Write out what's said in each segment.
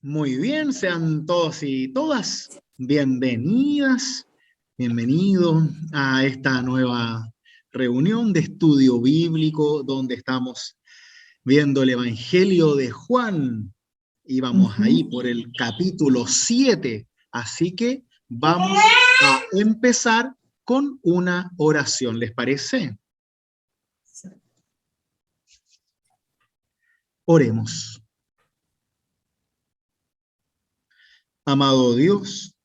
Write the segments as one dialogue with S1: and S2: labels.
S1: Muy bien, sean todos y todas bienvenidas, bienvenidos a esta nueva reunión de estudio bíblico donde estamos viendo el Evangelio de Juan y vamos ahí por el capítulo 7. Así que vamos a empezar con una oración, ¿les parece? Oremos. Amado Dios,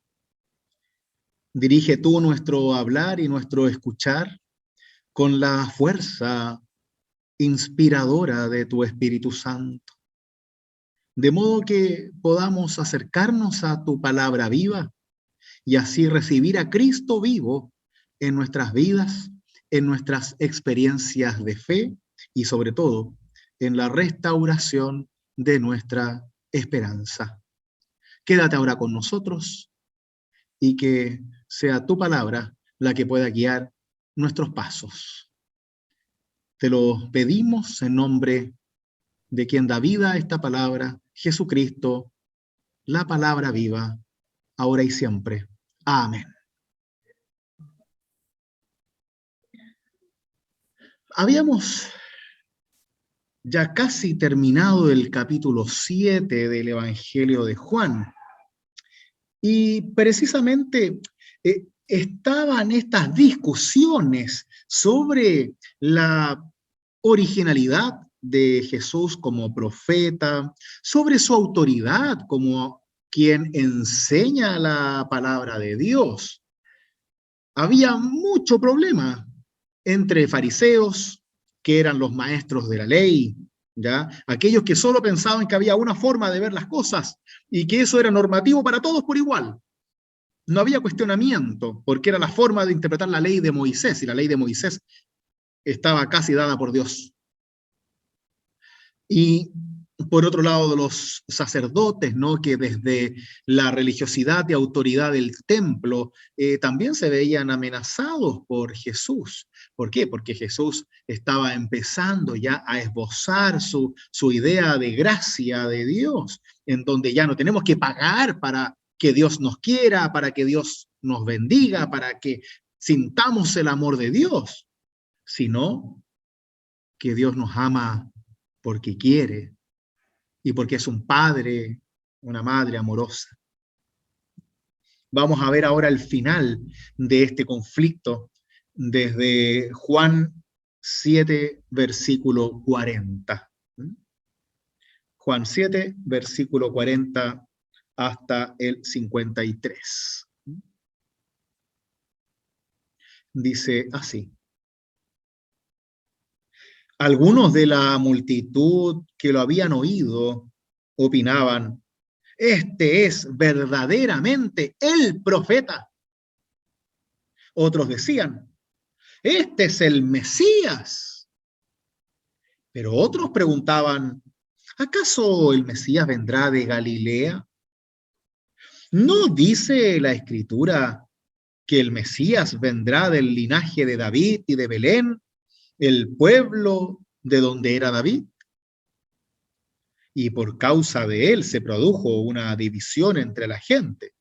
S1: dirige tú nuestro hablar y nuestro escuchar con la fuerza inspiradora de tu Espíritu Santo, de modo que podamos acercarnos a tu palabra viva y así recibir a Cristo vivo en nuestras vidas, en nuestras experiencias de fe y sobre todo en la restauración de nuestra esperanza. Quédate ahora con nosotros y que sea tu palabra la que pueda guiar nuestros pasos. Te lo pedimos en nombre de quien da vida a esta palabra, Jesucristo, la palabra viva, ahora y siempre. Amén. Habíamos ya casi terminado el capítulo 7 del Evangelio de Juan. Y precisamente estaban estas discusiones sobre la originalidad de Jesús como profeta, sobre su autoridad como quien enseña la palabra de Dios. Había mucho problema entre fariseos, que eran los maestros de la ley, ¿ya? Aquellos que solo pensaban que había una forma de ver las cosas y que eso era normativo para todos por igual. No había cuestionamiento, porque era la forma de interpretar la ley de Moisés, y la ley de Moisés estaba casi dada por Dios. Y por otro lado, de los sacerdotes, ¿no? Que desde la religiosidad y autoridad del templo también se veían amenazados por Jesús. ¿Por qué? Porque Jesús estaba empezando ya a esbozar su idea de gracia de Dios, en donde ya no tenemos que pagar para que Dios nos quiera, para que Dios nos bendiga, para que sintamos el amor de Dios, sino que Dios nos ama porque quiere y porque es un padre, una madre amorosa. Vamos a ver ahora el final de este conflicto desde Juan 7, versículo 40. Juan 7, versículo 40 hasta el 53. Dice así: algunos de la multitud que lo habían oído opinaban: este es verdaderamente el profeta. Otros decían: este es el Mesías. Pero otros preguntaban: ¿acaso el Mesías vendrá de Galilea? ¿No dice la Escritura que el Mesías vendrá del linaje de David y de Belén, el pueblo de donde era David? Y por causa de él se produjo una división entre la gente,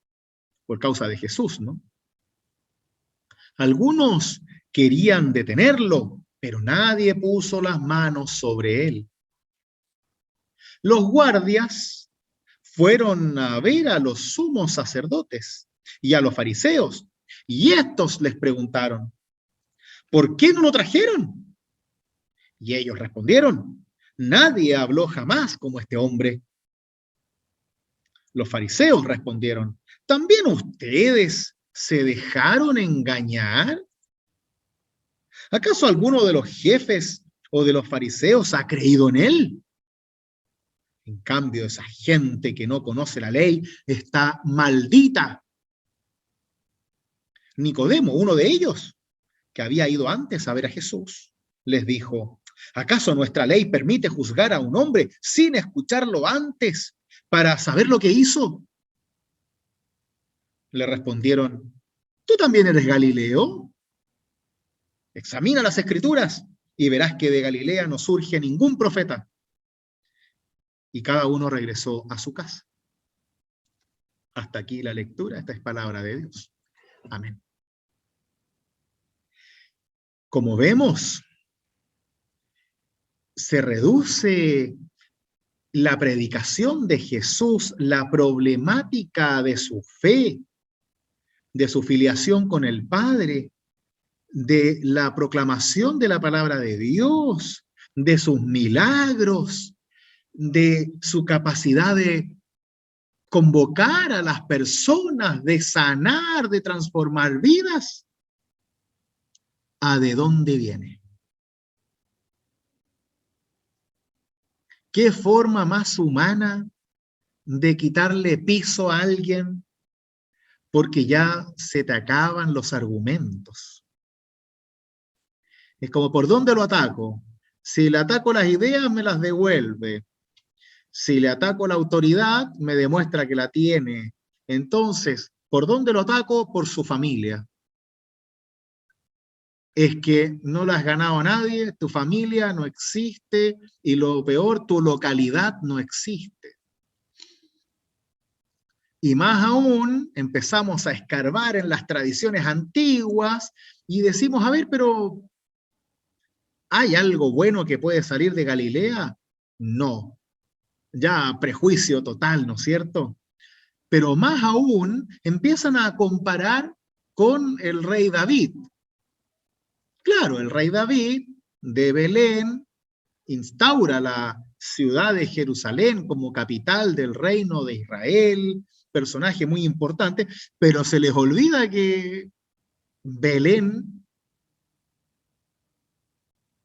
S1: por causa de Jesús, ¿no? Algunos querían detenerlo, pero nadie puso las manos sobre él. Los guardias fueron a ver a los sumos sacerdotes y a los fariseos, y estos les preguntaron: ¿por qué no lo trajeron? Y ellos respondieron: nadie habló jamás como este hombre. Los fariseos respondieron: ¿también ustedes se dejaron engañar? ¿Acaso alguno de los jefes o de los fariseos ha creído en él? En cambio, esa gente que no conoce la ley está maldita. Nicodemo, uno de ellos, que había ido antes a ver a Jesús, les dijo: ¿acaso nuestra ley permite juzgar a un hombre sin escucharlo antes para saber lo que hizo? Le respondieron: ¿tú también eres Galileo? Examina las Escrituras y verás que de Galilea no surge ningún profeta. Y cada uno regresó a su casa. Hasta aquí la lectura, esta es palabra de Dios. Amén. Como vemos, se reduce la predicación de Jesús, la problemática de su fe, de su filiación con el Padre, de la proclamación de la palabra de Dios, de sus milagros, de su capacidad de convocar a las personas, de sanar, de transformar vidas. ¿A de dónde viene? ¿Qué forma más humana de quitarle piso a alguien porque ya se te acaban los argumentos? Es como, ¿por dónde lo ataco? Si le ataco las ideas, me las devuelve. Si le ataco la autoridad, me demuestra que la tiene. Entonces, ¿por dónde lo ataco? Por su familia. Es que no le has ganado a nadie, tu familia no existe y lo peor, tu localidad no existe. Y más aún, empezamos a escarbar en las tradiciones antiguas y decimos, a ver, pero ¿hay algo bueno que puede salir de Galilea? No. Ya prejuicio total, ¿no es cierto? Pero más aún, empiezan a comparar con el rey David. Claro, el rey David de Belén instaura la ciudad de Jerusalén como capital del reino de Israel, personaje muy importante, pero se les olvida que Belén,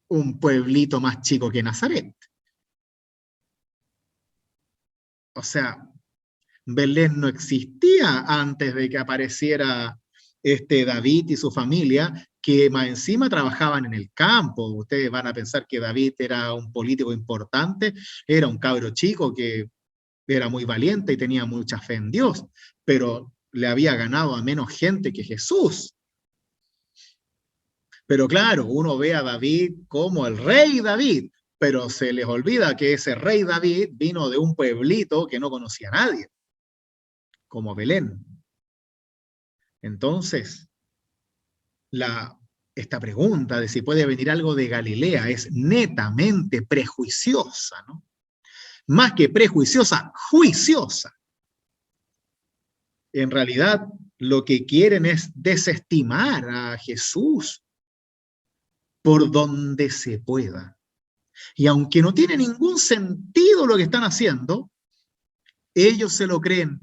S1: un pueblito más chico que Nazaret. O sea, Belén no existía antes de que apareciera David y su familia, que más encima trabajaban en el campo. Ustedes van a pensar que David era un político importante, era un cabro chico que era muy valiente y tenía mucha fe en Dios, pero le había ganado a menos gente que Jesús. Pero claro, uno ve a David como el rey David, pero se les olvida que ese rey David vino de un pueblito que no conocía a nadie, como Belén. Entonces, esta pregunta de si puede venir algo de Galilea es netamente prejuiciosa, ¿no? Más que prejuiciosa, juiciosa. En realidad, lo que quieren es desestimar a Jesús por donde se pueda. Y aunque no tiene ningún sentido lo que están haciendo, ellos se lo creen.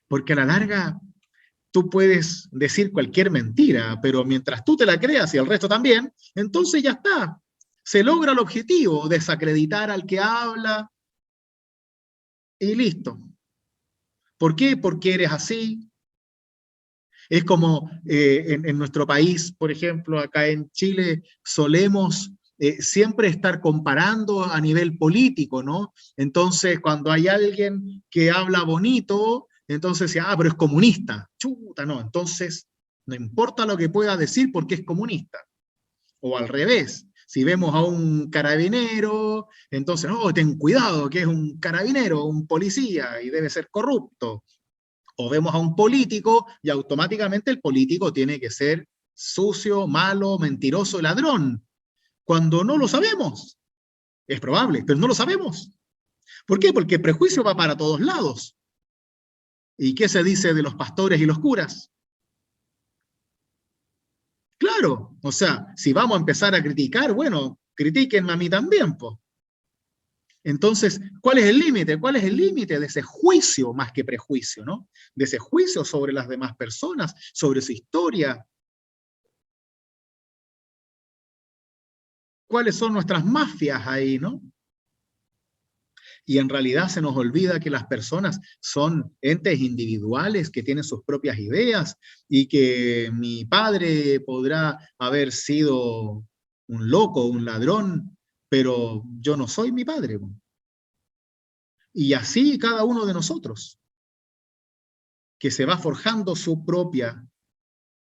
S1: Porque a la larga tú puedes decir cualquier mentira, pero mientras tú te la creas y el resto también, entonces ya está. Se logra el objetivo, desacreditar al que habla y listo. ¿Por qué? Porque eres así. Es como en nuestro país, por ejemplo, acá en Chile, solemos siempre estar comparando a nivel político, ¿no? Entonces, cuando hay alguien que habla bonito, entonces, pero es comunista. Chuta, no. Entonces, no importa lo que pueda decir porque es comunista. O al revés. Si vemos a un carabinero, entonces, no, ten cuidado, que es un carabinero, un policía, y debe ser corrupto. O vemos a un político y automáticamente el político tiene que ser sucio, malo, mentiroso, ladrón, cuando no lo sabemos. Es probable, pero no lo sabemos. ¿Por qué? Porque el prejuicio va para todos lados. ¿Y qué se dice de los pastores y los curas? Claro, o sea, si vamos a empezar a criticar, bueno, critíquenme a mí también, pues. Entonces, ¿cuál es el límite? ¿Cuál es el límite de ese juicio más que prejuicio, ¿no? De ese juicio sobre las demás personas, sobre su historia. ¿Cuáles son nuestras mafias ahí, no? Y en realidad se nos olvida que las personas son entes individuales que tienen sus propias ideas y que mi padre podrá haber sido un loco, un ladrón, pero yo no soy mi padre. Y así cada uno de nosotros, que se va forjando su propia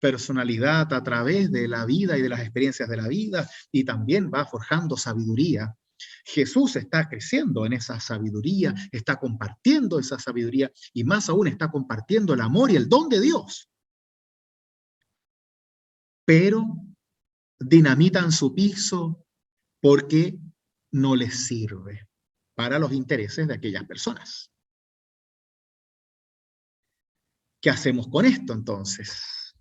S1: personalidad a través de la vida y de las experiencias de la vida, y también va forjando sabiduría Jesús está creciendo en esa sabiduría, está compartiendo esa sabiduría y más aún está compartiendo el amor y el don de Dios. Pero dinamitan su piso porque no les sirve para los intereses de aquellas personas. ¿Qué hacemos con esto entonces?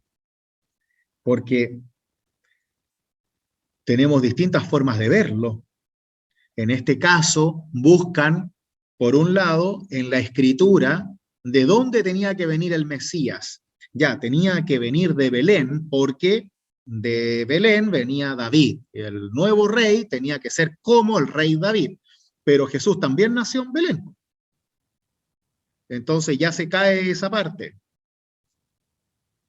S1: Porque tenemos distintas formas de verlo. En este caso, buscan, por un lado, en la escritura, de dónde tenía que venir el Mesías. Ya, tenía que venir de Belén, porque de Belén venía David. El nuevo rey tenía que ser como el rey David. Pero Jesús también nació en Belén. Entonces ya se cae esa parte.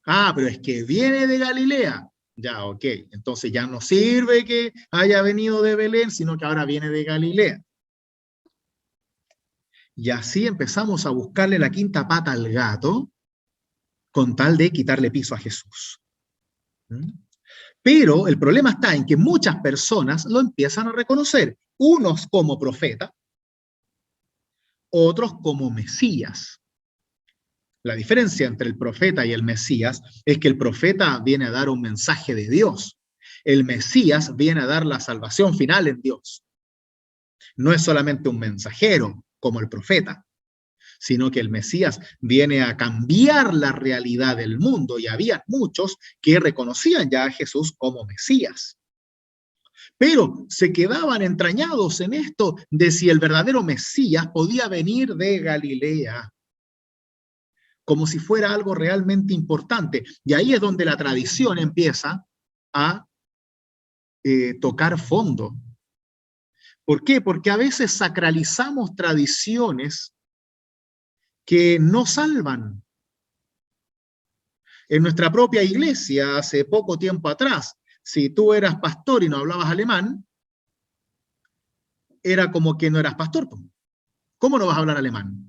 S1: Ah, pero es que viene de Galilea. Ya, ok. Entonces ya no sirve que haya venido de Belén, sino que ahora viene de Galilea. Y así empezamos a buscarle la quinta pata al gato con tal de quitarle piso a Jesús. ¿Mm? Pero el problema está en que muchas personas lo empiezan a reconocer, unos como profeta, otros como Mesías. La diferencia entre el profeta y el Mesías es que el profeta viene a dar un mensaje de Dios. El Mesías viene a dar la salvación final en Dios. No es solamente un mensajero como el profeta, sino que el Mesías viene a cambiar la realidad del mundo y había muchos que reconocían ya a Jesús como Mesías. Pero se quedaban entrañados en esto de si el verdadero Mesías podía venir de Galilea, como si fuera algo realmente importante. Y ahí es donde la tradición empieza a tocar fondo. ¿Por qué? Porque a veces sacralizamos tradiciones que no salvan. En nuestra propia iglesia, hace poco tiempo atrás, si tú eras pastor y no hablabas alemán, era como que no eras pastor. ¿Cómo no vas a hablar alemán?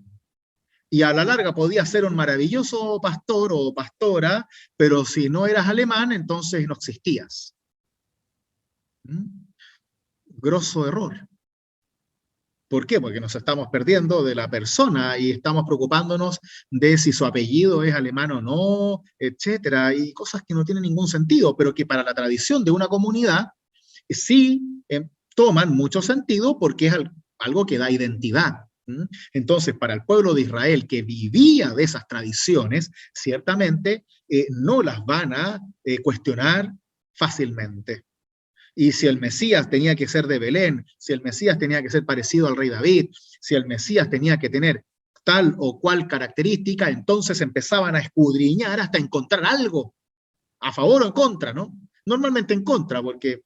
S1: Y a la larga podías ser un maravilloso pastor o pastora, pero si no eras alemán, entonces no existías. ¿Mm? Grosso error. ¿Por qué? Porque nos estamos perdiendo de la persona y estamos preocupándonos de si su apellido es alemán o no, etcétera, y cosas que no tienen ningún sentido, pero que para la tradición de una comunidad sí toman mucho sentido porque es algo que da identidad. Entonces, para el pueblo de Israel que vivía de esas tradiciones, ciertamente no las van a cuestionar fácilmente. Y si el Mesías tenía que ser de Belén, si el Mesías tenía que ser parecido al rey David, si el Mesías tenía que tener tal o cual característica, entonces empezaban a escudriñar hasta encontrar algo, a favor o en contra, ¿no? Normalmente en contra, porque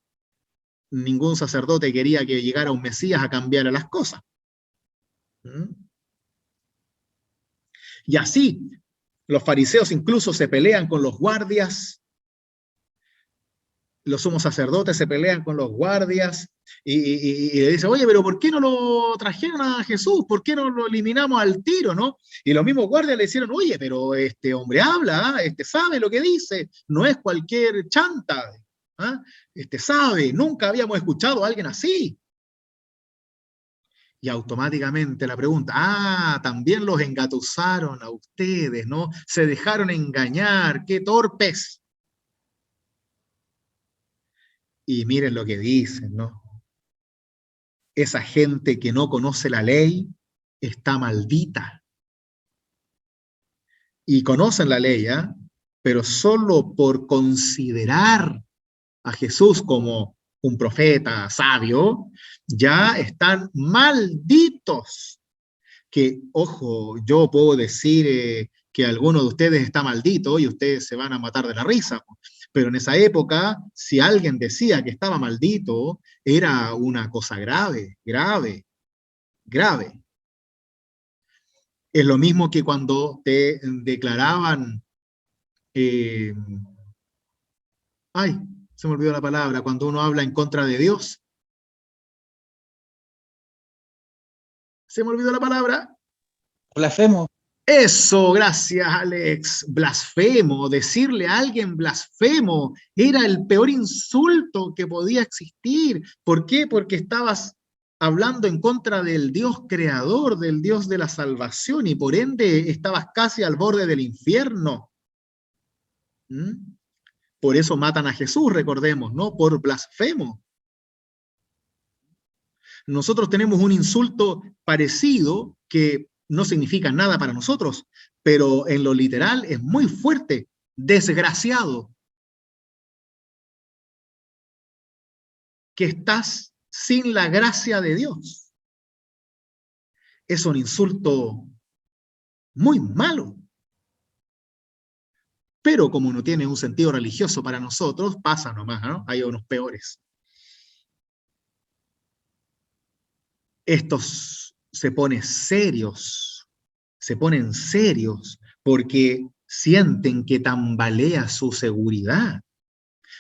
S1: ningún sacerdote quería que llegara un Mesías a cambiar las cosas. ¿Mm? Y así, los fariseos incluso se pelean con los guardias, los sumos sacerdotes se pelean con los guardias y le dicen, oye, pero ¿por qué no lo trajeron a Jesús? ¿Por qué no lo eliminamos al tiro, no? Y los mismos guardias le dijeron, oye, pero este hombre habla, sabe lo que dice, no es cualquier chanta, ¿ah? Sabe, nunca habíamos escuchado a alguien así. Y automáticamente la pregunta, también los engatusaron a ustedes, ¿no? Se dejaron engañar, qué torpes. Y miren lo que dicen, ¿no? Esa gente que no conoce la ley está maldita. Y conocen la ley, ¿eh? Pero solo por considerar a Jesús como un profeta sabio, ya están malditos. Que, ojo, yo puedo decir que alguno de ustedes está maldito y ustedes se van a matar de la risa. Pero en esa época, si alguien decía que estaba maldito, era una cosa grave, grave, grave. Es lo mismo que cuando te declaraban, eh, ay, se me olvidó la palabra, cuando uno habla en contra de Dios. Se me olvidó la palabra.
S2: Blasfemo.
S1: Eso, gracias, Alex. Blasfemo, decirle a alguien blasfemo era el peor insulto que podía existir. ¿Por qué? Porque estabas hablando en contra del Dios creador, del Dios de la salvación, y por ende estabas casi al borde del infierno. ¿Mm? Por eso matan a Jesús, recordemos, ¿no? Por blasfemo. Nosotros tenemos un insulto parecido que no significa nada para nosotros, pero en lo literal es muy fuerte. Desgraciado. Que estás sin la gracia de Dios. Es un insulto muy malo. Pero como no tiene un sentido religioso para nosotros, pasa nomás, ¿no? Hay unos peores. Estos se ponen serios, porque sienten que tambalea su seguridad.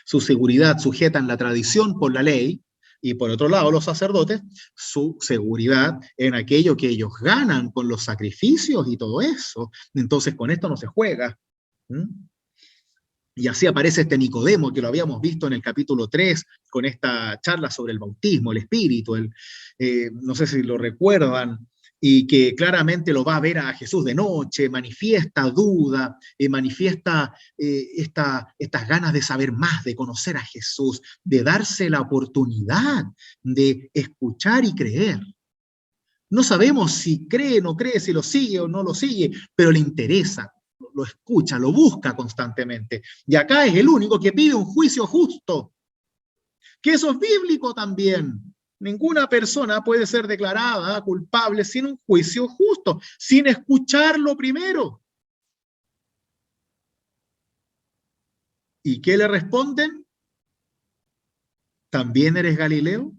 S1: Su seguridad sujeta en la tradición por la ley, y por otro lado los sacerdotes, su seguridad en aquello que ellos ganan con los sacrificios y todo eso. Entonces con esto no se juega. ¿Mm? Y así aparece este Nicodemo, que lo habíamos visto en el capítulo 3, con esta charla sobre el bautismo, el espíritu, no sé si lo recuerdan, y que claramente lo va a ver a Jesús de noche, manifiesta duda, manifiesta estas ganas de saber más, de conocer a Jesús, de darse la oportunidad de escuchar y creer. No sabemos si cree, no cree, si lo sigue o no lo sigue, pero le interesa, lo escucha, lo busca constantemente. Y acá es el único que pide un juicio justo, que eso es bíblico también. Ninguna persona puede ser declarada culpable sin un juicio justo, sin escucharlo primero. ¿Y qué le responden? ¿También eres Galileo?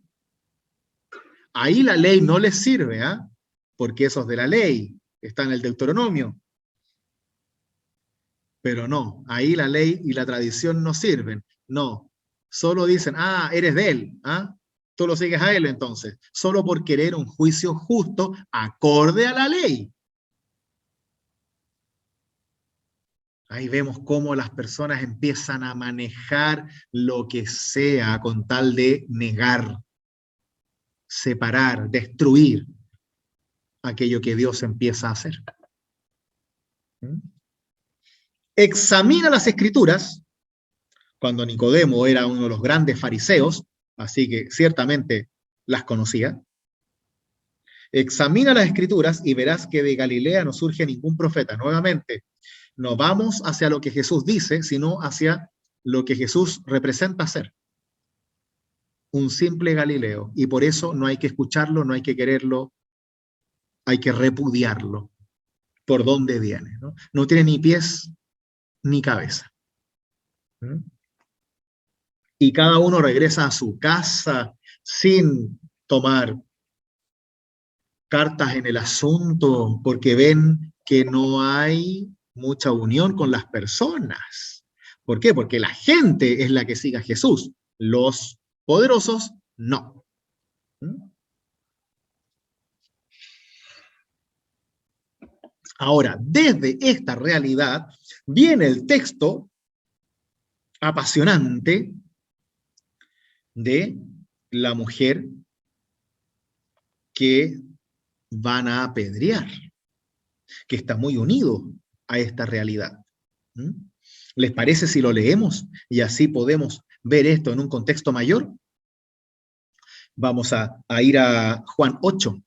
S1: Ahí la ley no les sirve, ¿ah? Porque eso es de la ley, está en el Deuteronomio. Pero no, ahí la ley y la tradición no sirven. No, solo dicen, ah, eres de él, ¿ah? Tú lo sigues a él entonces, solo por querer un juicio justo acorde a la ley. Ahí vemos cómo las personas empiezan a manejar lo que sea con tal de negar, separar, destruir aquello que Dios empieza a hacer. ¿Mm? Examina las escrituras, cuando Nicodemo era uno de los grandes fariseos, así que ciertamente las conocía. Examina las escrituras y verás que de Galilea no surge ningún profeta. Nuevamente, no vamos hacia lo que Jesús dice, sino hacia lo que Jesús representa ser. Un simple Galileo. Y por eso no hay que escucharlo, no hay que quererlo, hay que repudiarlo. ¿Por dónde viene? No, no tiene ni pies ni cabeza. ¿Mm? Y cada uno regresa a su casa sin tomar cartas en el asunto, porque ven que no hay mucha unión con las personas. ¿Por qué? Porque la gente es la que sigue a Jesús, los poderosos no. Ahora, desde esta realidad viene el texto apasionante de la mujer que van a apedrear, que está muy unido a esta realidad. ¿Les parece si lo leemos y así podemos ver esto en un contexto mayor? Vamos a ir a Juan 8,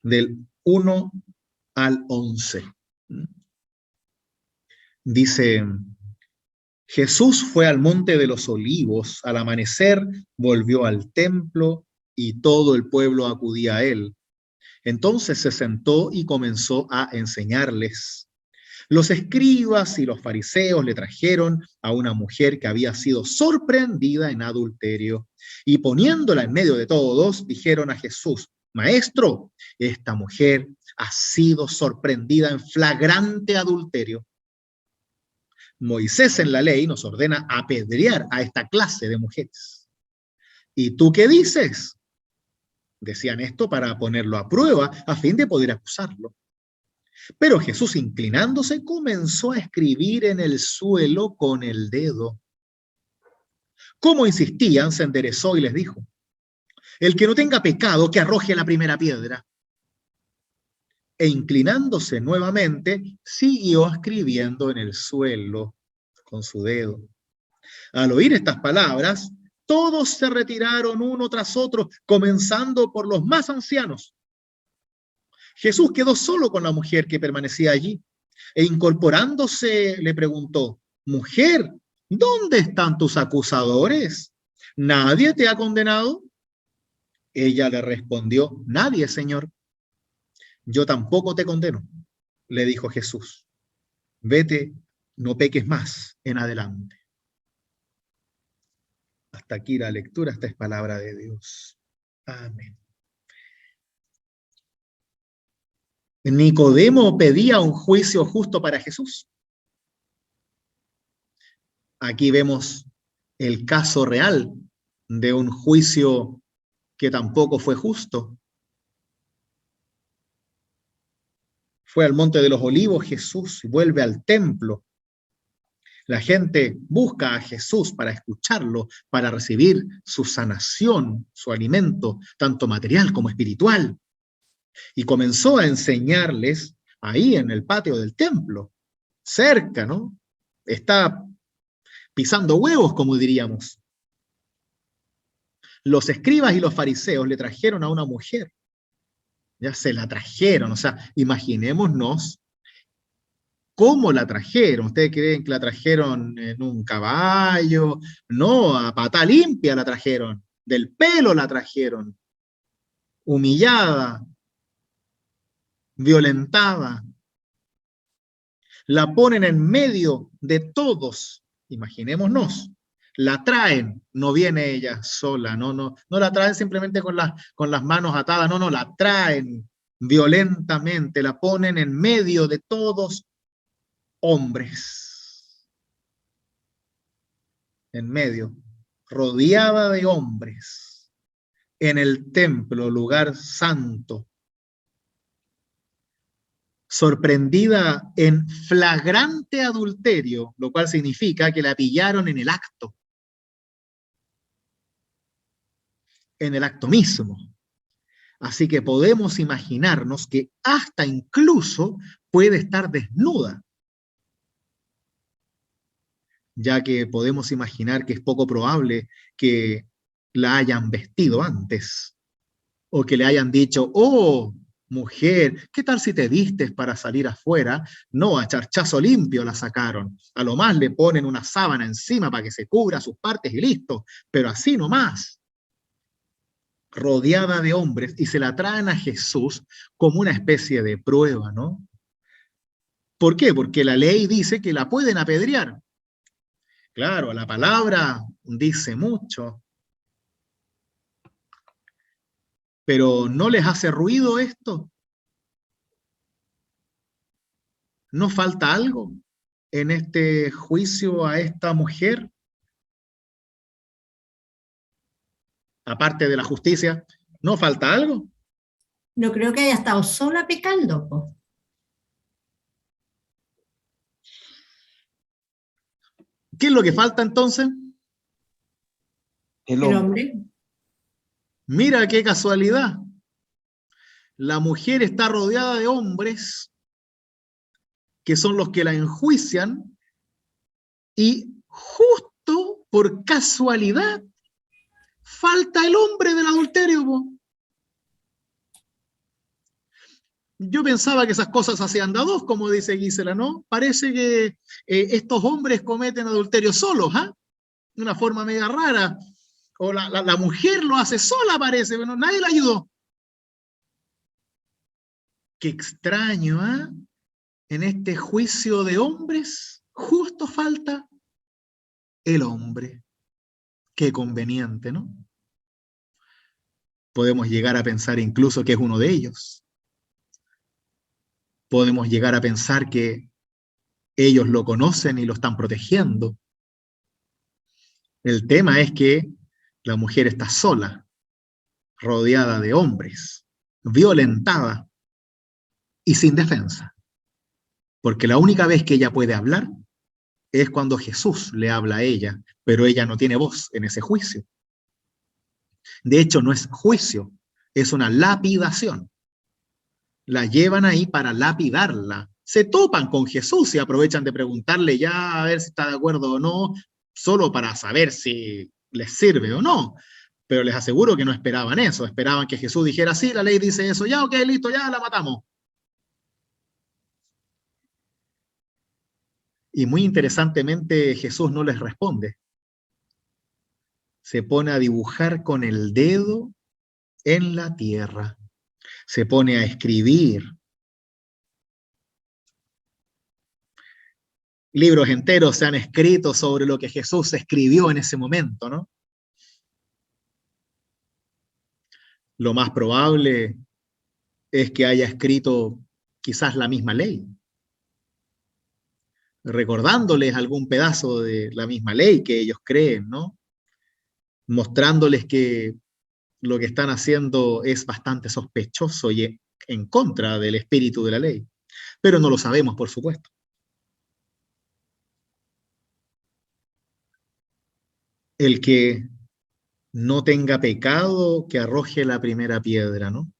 S1: del 1 al 11. Dice, Jesús fue al monte de los olivos, al amanecer volvió al templo y todo el pueblo acudía a él. Entonces se sentó y comenzó a enseñarles. Los escribas y los fariseos le trajeron a una mujer que había sido sorprendida en adulterio y poniéndola en medio de todos, dijeron a Jesús, Maestro, esta mujer ha sido sorprendida en flagrante adulterio. Moisés en la ley nos ordena apedrear a esta clase de mujeres. ¿Y tú qué dices? Decían esto para ponerlo a prueba a fin de poder acusarlo. Pero Jesús, inclinándose, comenzó a escribir en el suelo con el dedo. Como insistían, se enderezó y les dijo, El que no tenga pecado, que arroje la primera piedra. E inclinándose nuevamente, siguió escribiendo en el suelo con su dedo. Al oír estas palabras, todos se retiraron uno tras otro, comenzando por los más ancianos. Jesús quedó solo con la mujer que permanecía allí, e incorporándose le preguntó: Mujer, ¿dónde están tus acusadores? ¿Nadie te ha condenado? Ella le respondió: Nadie, Señor. Yo tampoco te condeno, le dijo Jesús. Vete, no peques más en adelante. Hasta aquí la lectura, esta es palabra de Dios. Amén. Nicodemo pedía un juicio justo para Jesús. Aquí vemos el caso real de un juicio que tampoco fue justo. Fue al Monte de los Olivos Jesús, vuelve al templo. La gente busca a Jesús para escucharlo, para recibir su sanación, su alimento, tanto material como espiritual. Y comenzó a enseñarles ahí en el patio del templo, cerca, ¿no? Está pisando huevos, como diríamos. Los escribas y los fariseos le trajeron a una mujer. Ya se la trajeron, o sea, imaginémonos cómo la trajeron. ¿Ustedes creen que la trajeron en un caballo? No, a pata limpia la trajeron, del pelo la trajeron, humillada, violentada. La ponen en medio de todos, imaginémonos. La traen, no viene ella sola, no la traen simplemente con las manos atadas, no, la traen violentamente, la ponen en medio de todos hombres, en medio, rodeada de hombres, en el templo, lugar santo, sorprendida en flagrante adulterio, lo cual significa que la pillaron en el acto mismo. Así que podemos imaginarnos que hasta incluso puede estar desnuda, ya que podemos imaginar que es poco probable que la hayan vestido antes, o que le hayan dicho: oh, mujer, ¿qué tal si te vistes para salir afuera? No, a charchazo limpio la sacaron. A lo más le ponen una sábana encima para que se cubra sus partes y listo, pero así nomás, rodeada de hombres, y se la traen a Jesús como una especie de prueba, ¿no? ¿Por qué? Porque la ley dice que la pueden apedrear. Claro, la palabra dice mucho, pero ¿no les hace ruido esto? ¿No falta algo en este juicio a esta mujer? Aparte de la justicia, ¿no falta algo?
S2: No creo que haya estado sola pecando, po.
S1: ¿Qué es lo que falta entonces?
S2: El hombre.
S1: Mira qué casualidad. La mujer está rodeada de hombres que son los que la enjuician y justo por casualidad falta el hombre del adulterio, po. Yo pensaba que esas cosas se hacían de a dos, como dice Gisela, ¿no? Parece que estos hombres cometen adulterio solos, ¿ah? De una forma media rara. O la mujer lo hace sola, parece, pero nadie la ayudó. Qué extraño, ¿ah? En este juicio de hombres, justo falta el hombre. Qué conveniente, ¿no? Podemos llegar a pensar incluso que es uno de ellos. Podemos llegar a pensar que ellos lo conocen y lo están protegiendo. El tema es que la mujer está sola, rodeada de hombres, violentada y sin defensa. Porque la única vez que ella puede hablar es cuando Jesús le habla a ella, pero ella no tiene voz en ese juicio. De hecho, no es juicio, es una lapidación. La llevan ahí para lapidarla. Se topan con Jesús y aprovechan de preguntarle ya a ver si está de acuerdo o no, solo para saber si les sirve o no. Pero les aseguro que no esperaban eso, esperaban que Jesús dijera, sí, la ley dice eso, ya, ok, listo, ya la matamos. Y muy interesantemente Jesús no les responde. Se pone a dibujar con el dedo en la tierra. Se pone a escribir. Libros enteros se han escrito sobre lo que Jesús escribió en ese momento, ¿no? Lo más probable es que haya escrito quizás la misma ley, recordándoles algún pedazo de la misma ley que ellos creen, ¿no? Mostrándoles que lo que están haciendo es bastante sospechoso y en contra del espíritu de la ley. Pero no lo sabemos, por supuesto. El que no tenga pecado, que arroje la primera piedra, ¿no?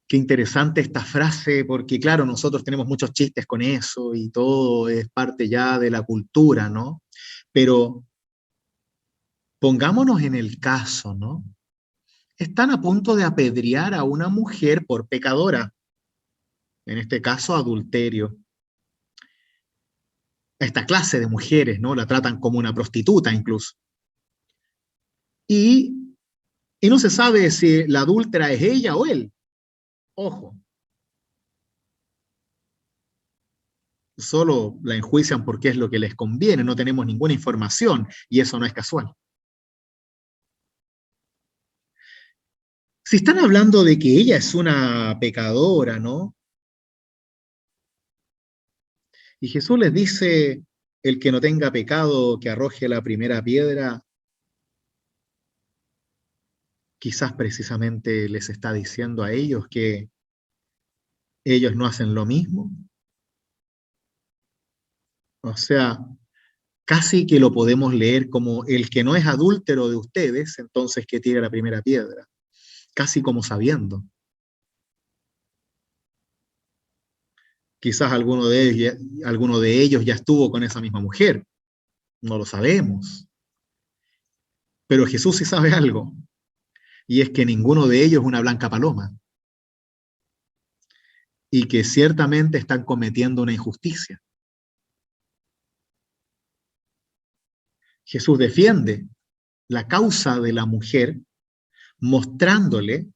S1: Qué interesante esta frase, porque claro, nosotros tenemos muchos chistes con eso y todo es parte ya de la cultura, ¿no? Pero pongámonos en el caso, ¿no? Están a punto de apedrear a una mujer por pecadora, en este caso adulterio. A esta clase de mujeres, ¿no? La tratan como una prostituta incluso. Y, y no se sabe si la adúltera es ella o él. Ojo, solo la enjuician porque es lo que les conviene, no tenemos ninguna información y eso no es casual. Si están hablando de que ella es una pecadora, ¿no? Y Jesús les dice, el que no tenga pecado, que arroje la primera piedra, quizás precisamente les está diciendo a ellos que ellos no hacen lo mismo. O sea, casi que lo podemos leer como el que no es adúltero de ustedes, entonces que tire la primera piedra, casi como sabiendo. Quizás alguno de ellos ya estuvo con esa misma mujer, no lo sabemos. Pero Jesús sí sabe algo, y es que ninguno de ellos es una blanca paloma, y que ciertamente están cometiendo una injusticia. Jesús defiende la causa de la mujer mostrándole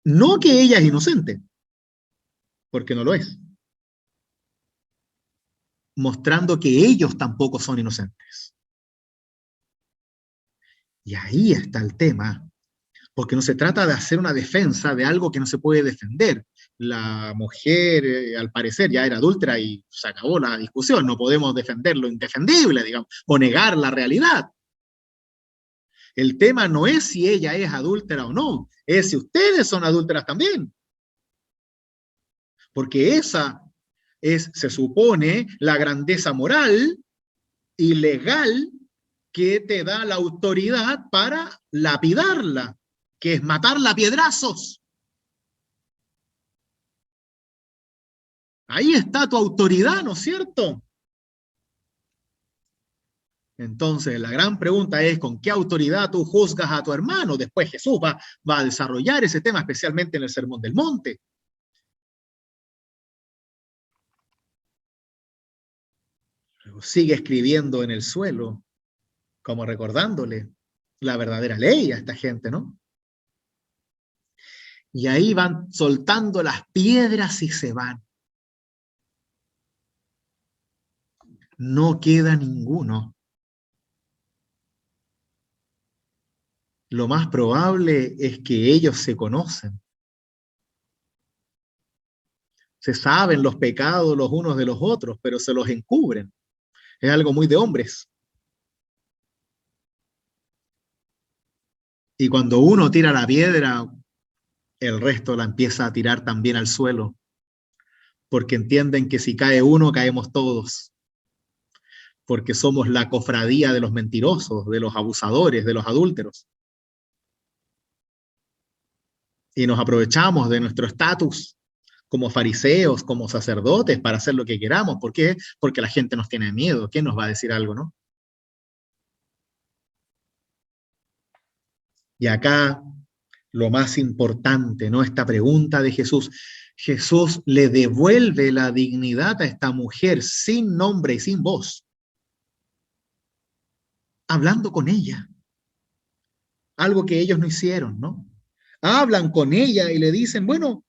S1: no que ella es inocente, porque no lo es, mostrando que ellos tampoco son inocentes. Y ahí está el tema, porque no se trata de hacer una defensa de algo que no se puede defender. La mujer, al parecer, ya era adúltera y se acabó la discusión. No podemos defender lo indefendible, digamos, o negar la realidad. El tema no es si ella es adúltera o no, es si ustedes son adúlteras también. Porque esa es, se supone, la grandeza moral y legal que te da la autoridad para lapidarla, que es matarla a piedrazos. Ahí está tu autoridad, ¿no es cierto? Entonces, la gran pregunta es, ¿con qué autoridad tú juzgas a tu hermano? Después Jesús va a desarrollar ese tema, especialmente en el Sermón del Monte. Luego sigue escribiendo en el suelo, como recordándole la verdadera ley a esta gente, ¿no? Y ahí van soltando las piedras y se van. No queda ninguno. Lo más probable es que ellos se conocen. Se saben los pecados los unos de los otros, pero se los encubren. Es algo muy de hombres. Y cuando uno tira la piedra, el resto la empieza a tirar también al suelo, porque entienden que si cae uno, caemos todos. porque somos la cofradía de los mentirosos, de los abusadores, de los adúlteros. Y nos aprovechamos de nuestro estatus como fariseos, como sacerdotes, para hacer lo que queramos. ¿Por qué? Porque la gente nos tiene miedo. ¿Quién nos va a decir algo, no? Y acá lo más importante, ¿no? Esta pregunta de Jesús. Jesús le devuelve la dignidad a esta mujer sin nombre y sin voz, hablando con ella. Algo que ellos no hicieron, ¿no? Hablan con ella y le dicen, bueno,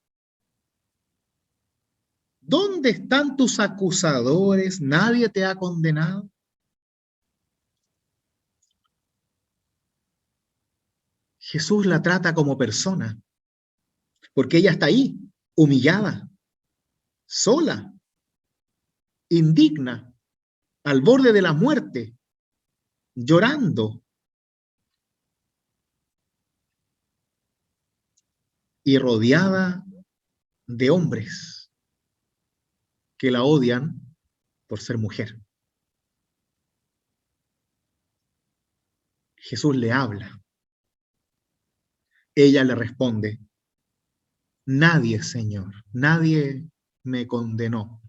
S1: ¿dónde están tus acusadores? ¿Nadie te ha condenado? Jesús la trata como persona, porque ella está ahí, humillada, sola, indigna, al borde de la muerte, llorando y rodeada de hombres que la odian por ser mujer. Jesús le habla. Ella le responde, nadie, Señor, nadie me condenó.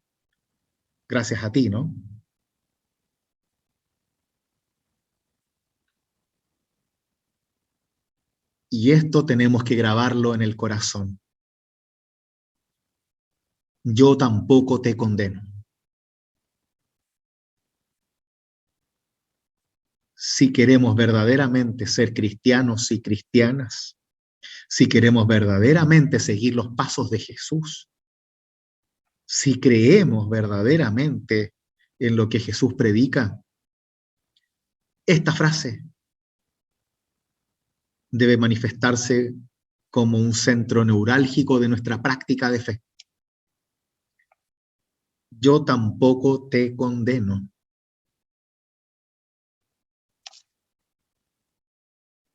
S1: Gracias a ti, ¿no? Y esto tenemos que grabarlo en el corazón. Yo tampoco te condeno. Si queremos verdaderamente ser cristianos y cristianas, si queremos verdaderamente seguir los pasos de Jesús, si creemos verdaderamente en lo que Jesús predica, esta frase debe manifestarse como un centro neurálgico de nuestra práctica de fe. Yo tampoco te condeno.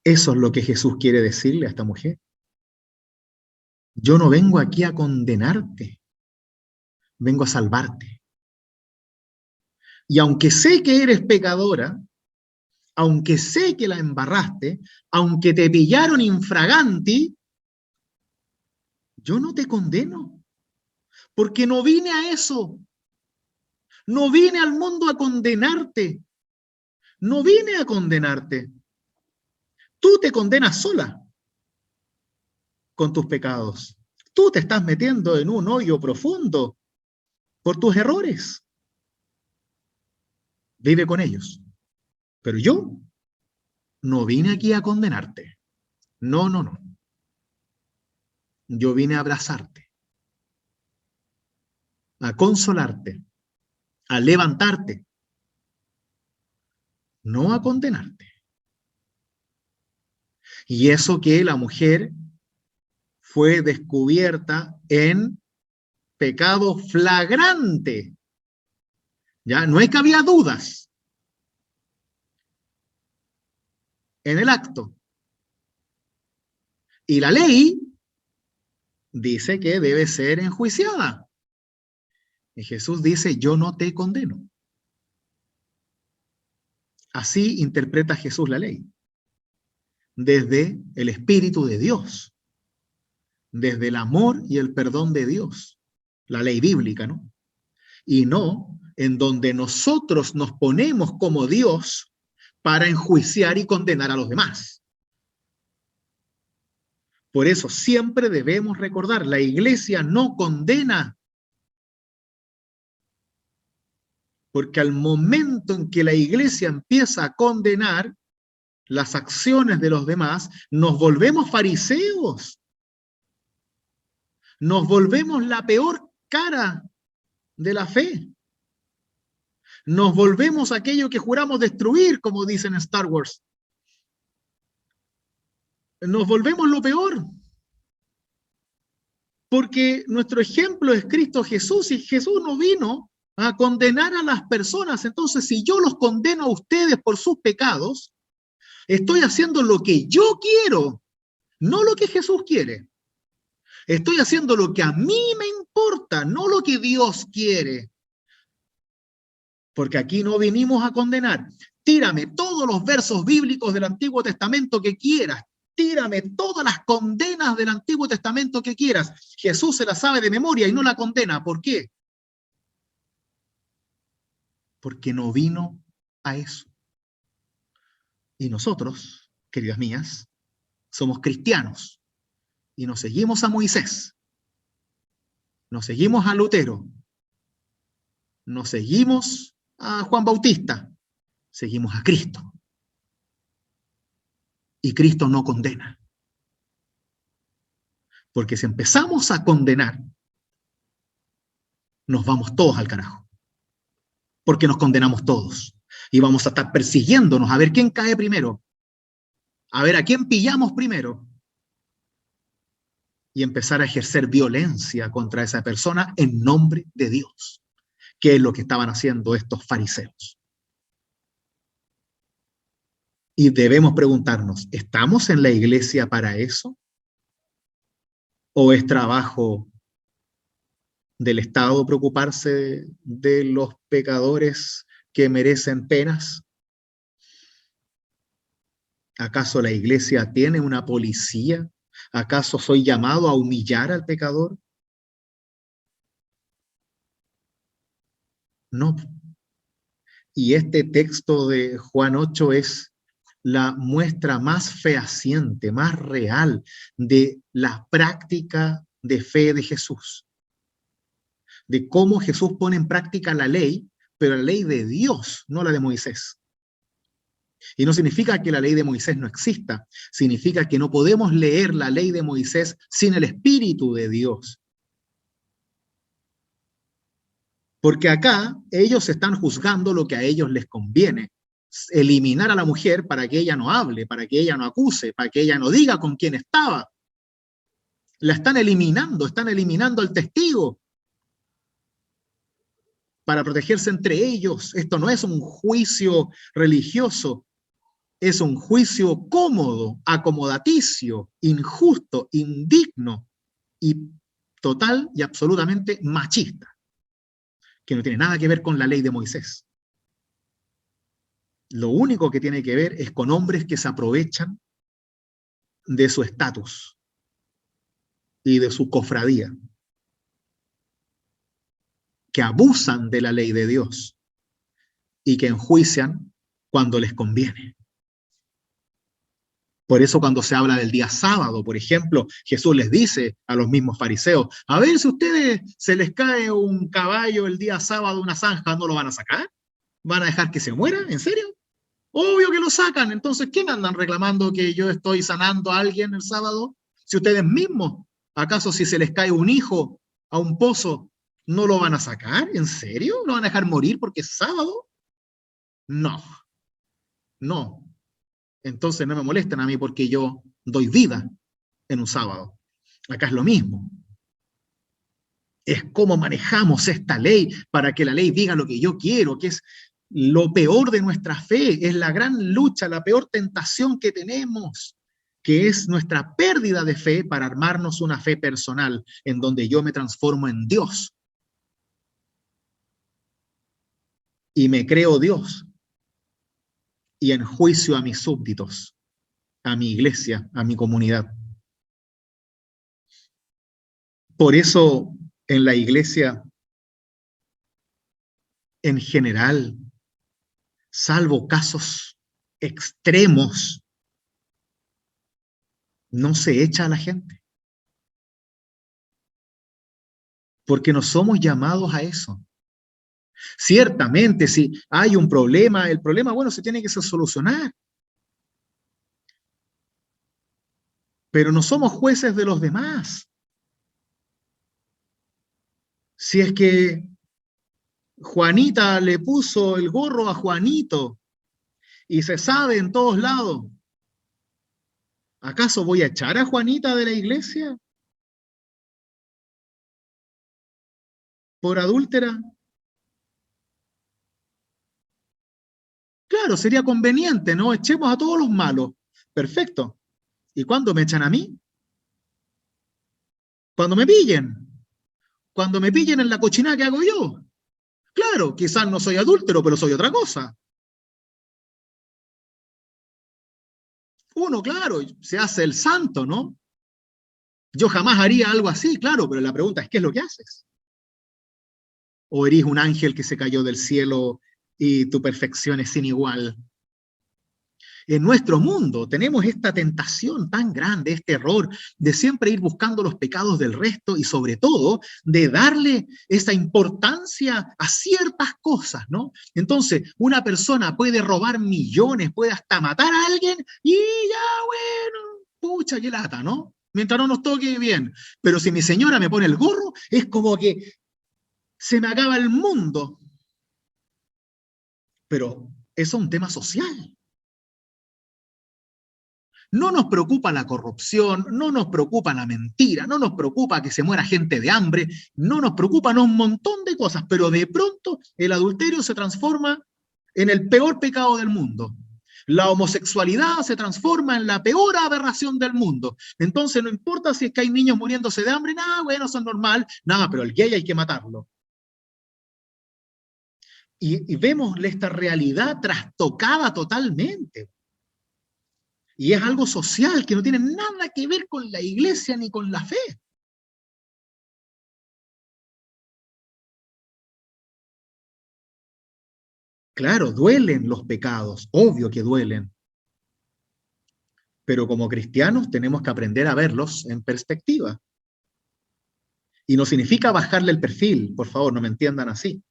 S1: Eso es lo que Jesús quiere decirle a esta mujer. Yo no vengo aquí a condenarte, vengo a salvarte. Y aunque sé que eres pecadora, aunque sé que la embarraste, aunque te pillaron infraganti, yo no te condeno, porque no vine a eso. No vine al mundo a condenarte. No vine a condenarte. Tú te condenas sola con tus pecados. Tú te estás metiendo en un hoyo profundo por tus errores. Vive con ellos. Pero yo no vine aquí a condenarte. No, no, no. Yo vine a abrazarte, a consolarte, a levantarte, no a condenarte. Y eso que la mujer fue descubierta en pecado flagrante. Ya no es que había dudas en el acto. Y la ley dice que debe ser enjuiciada. Y Jesús dice, yo no te condeno. Así interpreta Jesús la ley. Desde el Espíritu de Dios. Desde el amor y el perdón de Dios. La ley bíblica, ¿no? Y no en donde nosotros nos ponemos como Dios para enjuiciar y condenar a los demás. Por eso siempre debemos recordar, la iglesia no condena. Porque al momento en que la iglesia empieza a condenar las acciones de los demás, nos volvemos fariseos. Nos volvemos la peor cara de la fe. Nos volvemos aquello que juramos destruir, como dicen en Star Wars. Nos volvemos lo peor. Porque nuestro ejemplo es Cristo Jesús, y Jesús no vino a condenar a las personas. Entonces, si yo los condeno a ustedes por sus pecados, estoy haciendo lo que yo quiero, no lo que Jesús quiere. Estoy haciendo lo que a mí me importa, no lo que Dios quiere. Porque aquí no vinimos a condenar. Tírame todos los versos bíblicos del Antiguo Testamento que quieras. Tírame todas las condenas del Antiguo Testamento que quieras. Jesús se la sabe de memoria y no la condena. ¿Por qué? Porque no vino a eso. Y nosotros, queridas mías, somos cristianos y nos seguimos a Moisés, nos seguimos a Lutero, nos seguimos a Juan Bautista, seguimos a Cristo. Y Cristo no condena. Porque si empezamos a condenar, nos vamos todos al carajo. Porque nos condenamos todos. Y vamos a estar persiguiéndonos a ver quién cae primero. A ver a quién pillamos primero. Y empezar a ejercer violencia contra esa persona en nombre de Dios. Que es lo que estaban haciendo estos fariseos. Y debemos preguntarnos, ¿estamos en la iglesia para eso? ¿O es trabajo del Estado preocuparse de los pecadores que merecen penas? ¿Acaso la iglesia tiene una policía? ¿Acaso soy llamado a humillar al pecador? No. Y este texto de Juan 8 es la muestra más fehaciente, más real de la práctica de fe de Jesús. De cómo Jesús pone en práctica la ley, pero la ley de Dios, no la de Moisés. Y no significa que la ley de Moisés no exista, significa que no podemos leer la ley de Moisés sin el Espíritu de Dios. Porque acá ellos están juzgando lo que a ellos les conviene. Eliminar a la mujer para que ella no hable, para que ella no acuse, para que ella no diga con quién estaba. La están eliminando al testigo para protegerse entre ellos. Esto no es un juicio religioso, es un juicio cómodo, acomodaticio, injusto, indigno y total y absolutamente machista, que no tiene nada que ver con la ley de Moisés. Lo único que tiene que ver es con hombres que se aprovechan de su estatus y de su cofradía, que abusan de la ley de Dios y que enjuician cuando les conviene. Por eso cuando se habla del día sábado, por ejemplo, Jesús les dice a los mismos fariseos, a ver si a ustedes se les cae un caballo el día sábado, una zanja, ¿no lo van a sacar? ¿Van a dejar que se muera? ¿En serio? Obvio que lo sacan. Entonces, ¿quién andan reclamando que yo estoy sanando a alguien el sábado? Si ustedes mismos, ¿acaso si se les cae un hijo a un pozo, no lo van a sacar? ¿En serio? ¿Lo van a dejar morir porque es sábado? No, no. Entonces no me molesten a mí porque yo doy vida en un sábado. Acá es lo mismo. Es cómo manejamos esta ley para que la ley diga lo que yo quiero, que es lo peor de nuestra fe, es la gran lucha, la peor tentación que tenemos, que es nuestra pérdida de fe para armarnos una fe personal en donde yo me transformo en Dios y me creo Dios y enjuicio a mis súbditos, a mi iglesia, a mi comunidad. Por eso en la iglesia en general, salvo casos extremos, no se echa a la gente. Porque no somos llamados a eso. Ciertamente, si hay un problema, el problema, bueno, se tiene que solucionar. Pero no somos jueces de los demás. Si es que Juanita le puso el gorro a Juanito y se sabe en todos lados, ¿acaso voy a echar a Juanita de la iglesia por adúltera? Claro, sería conveniente, ¿no? Echemos a todos los malos. Perfecto. ¿Y cuándo me echan a mí? Cuando me pillen. Cuando me pillen en la cochinada que hago yo. Claro, quizás no soy adúltero, pero soy otra cosa. Uno, claro, se hace el santo, ¿no? Yo jamás haría algo así, claro, pero la pregunta es, ¿qué es lo que haces? ¿O eres un ángel que se cayó del cielo y tu perfección es sin igual? En nuestro mundo tenemos esta tentación tan grande, este error de siempre ir buscando los pecados del resto y sobre todo de darle esa importancia a ciertas cosas, ¿no? Entonces, una persona puede robar millones, puede hasta matar a alguien y ya, bueno, pucha, qué lata, ¿no? Mientras no nos toque bien. Pero si mi señora me pone el gorro, es como que se me acaba el mundo. Pero eso es un tema social. No nos preocupa la corrupción, no nos preocupa la mentira, no nos preocupa que se muera gente de hambre, no nos preocupan un montón de cosas, pero de pronto el adulterio se transforma en el peor pecado del mundo. La homosexualidad se transforma en la peor aberración del mundo. Entonces no importa si es que hay niños muriéndose de hambre, nada, bueno, eso es normal, nada, pero el gay hay que matarlo. Y vemos esta realidad trastocada totalmente. Y es algo social que no tiene nada que ver con la iglesia ni con la fe. Claro, duelen los pecados, obvio que duelen, pero como cristianos tenemos que aprender a verlos en perspectiva. Y no significa bajarle el perfil, por favor, no me entiendan así.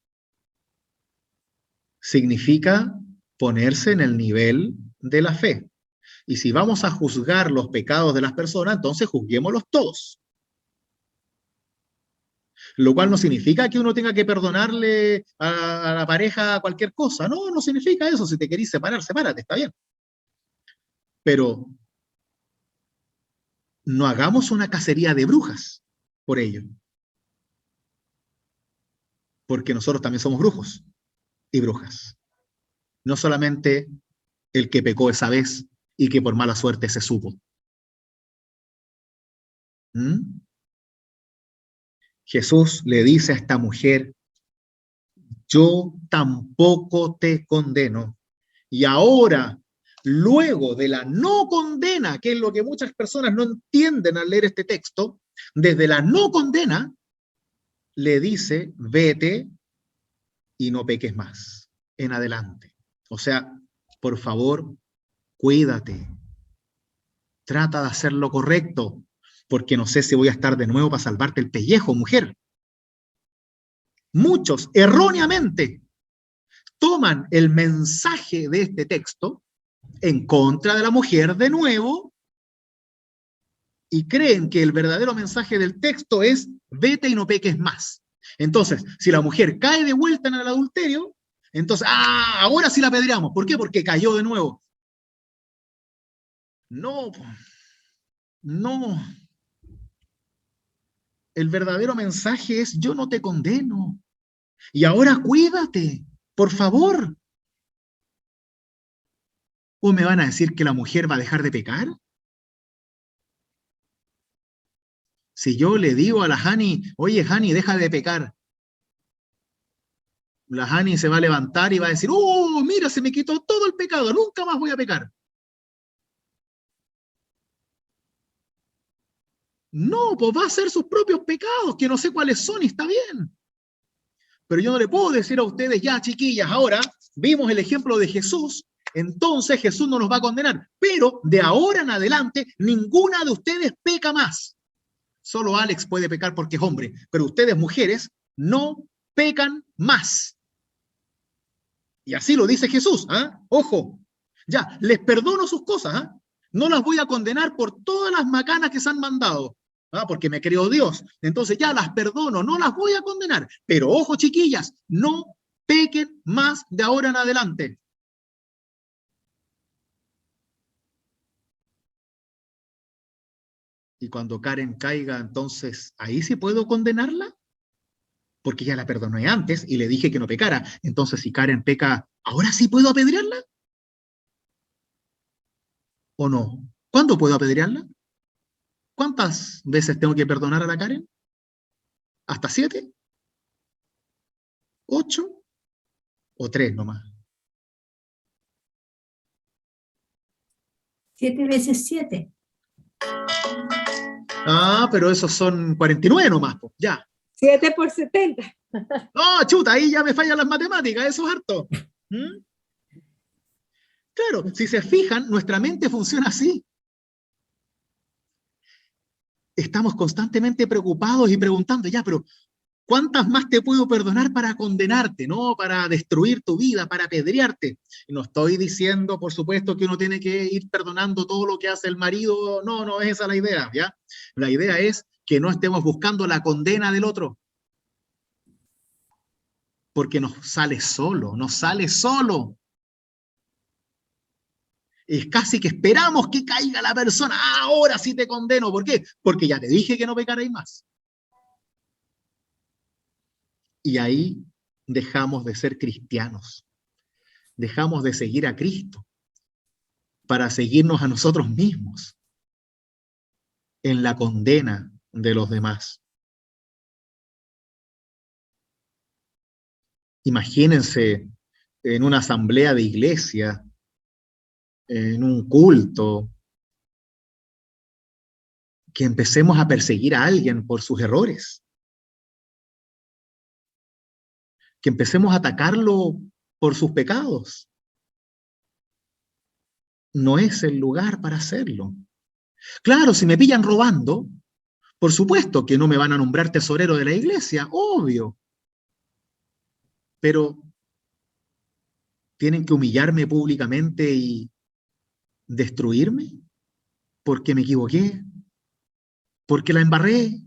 S1: Significa ponerse en el nivel de la fe. Y si vamos a juzgar los pecados de las personas, entonces juzguémoslos todos. Lo cual no significa que uno tenga que perdonarle a la pareja cualquier cosa. No, no significa eso. Si te querís separar, sepárate, está bien. Pero no hagamos una cacería de brujas por ello. Porque nosotros también somos brujos y brujas. No solamente el que pecó esa vez y que por mala suerte se supo. ¿Mm? Jesús le dice a esta mujer, yo tampoco te condeno. Y ahora, luego de la no condena, que es lo que muchas personas no entienden al leer este texto, desde la no condena, le dice, vete y no peques más en adelante. O sea, por favor, cuídate, trata de hacer lo correcto, porque no sé si voy a estar de nuevo para salvarte el pellejo, mujer. Muchos, erróneamente, toman el mensaje de este texto en contra de la mujer de nuevo y creen que el verdadero mensaje del texto es vete y no peques más. Entonces, si la mujer cae de vuelta en el adulterio, entonces, ahora sí la apedreamos. ¿Por qué? Porque cayó de nuevo. No, no. El verdadero mensaje es yo no te condeno. Y ahora cuídate, por favor. ¿O me van a decir que la mujer va a dejar de pecar? Si yo le digo a la Hani, oye Hani, deja de pecar, la Hani se va a levantar y va a decir, ¡oh, mira, se me quitó todo el pecado, nunca más voy a pecar! No, pues va a hacer sus propios pecados, que no sé cuáles son y está bien. Pero yo no le puedo decir a ustedes, ya chiquillas, ahora vimos el ejemplo de Jesús, entonces Jesús no nos va a condenar. Pero de ahora en adelante, ninguna de ustedes peca más. Solo Alex puede pecar porque es hombre, pero ustedes, mujeres, no pecan más. Y así lo dice Jesús, ¿ah? Ojo, ya, les perdono sus cosas, ¿ah? No las voy a condenar por todas las macanas que se han mandado, ¿ah? Porque me creó Dios. Entonces ya las perdono, no las voy a condenar. Pero ojo, chiquillas, no pequen más de ahora en adelante. Y cuando Karen caiga, entonces, ¿ahí sí puedo condenarla? Porque ya la perdoné antes y le dije que no pecara. Entonces, si Karen peca, ¿ahora sí puedo apedrearla? ¿O no? ¿Cuándo puedo apedrearla? ¿Cuántas veces tengo que perdonar a la Karen? ¿Hasta 7? ¿8 o 3 nomás?
S2: 7 veces 7.
S1: Ah, pero esos son 49 nomás, pues, ya.
S3: 7 por 70.
S1: No, chuta, ahí ya me fallan las matemáticas, eso es harto. ¿Mm? Claro, si se fijan, nuestra mente funciona así. Estamos constantemente preocupados y preguntando, ya, pero ¿cuántas más te puedo perdonar para condenarte, no? Para destruir tu vida, para apedrearte. Y no estoy diciendo, por supuesto, que uno tiene que ir perdonando todo lo que hace el marido. No, no es esa la idea, ¿ya? La idea es que no estemos buscando la condena del otro. Porque nos sale solo, nos sale solo. Es casi que esperamos que caiga la persona. Ah, ahora sí te condeno. ¿Por qué? Porque ya te dije que no pecaréis más. Y ahí dejamos de ser cristianos. Dejamos de seguir a Cristo para seguirnos a nosotros mismos en la condena de los demás. Imagínense en una asamblea de iglesia, en un culto, que empecemos a perseguir a alguien por sus errores, que empecemos a atacarlo por sus pecados. No es el lugar para hacerlo. Claro, si me pillan robando, por supuesto que no me van a nombrar tesorero de la iglesia, obvio. Pero tienen que humillarme públicamente y destruirme porque me equivoqué, porque la embarré.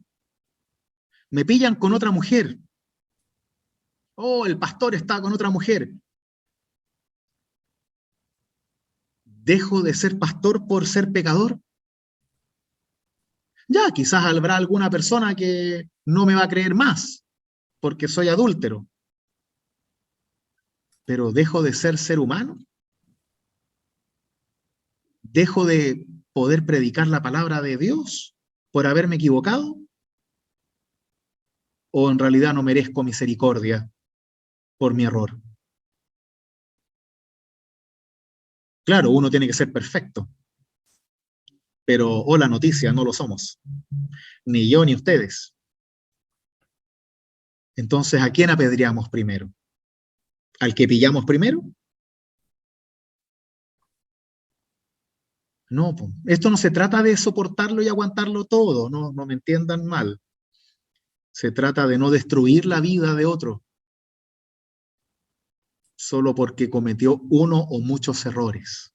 S1: Me pillan con otra mujer. Oh, el pastor está con otra mujer. ¿Dejo de ser pastor por ser pecador? Ya, quizás habrá alguna persona que no me va a creer más porque soy adúltero. Pero ¿dejo de ser humano? ¿Dejo de poder predicar la palabra de Dios por haberme equivocado? ¿O en realidad no merezco misericordia por mi error? Claro, uno tiene que ser perfecto, pero la noticia, no lo somos. Ni yo ni ustedes. Entonces, ¿a quién apedreamos primero? ¿Al que pillamos primero? No, po. Esto no se trata de soportarlo y aguantarlo todo, no, no me entiendan mal. Se trata de no destruir la vida de otro solo porque cometió uno o muchos errores.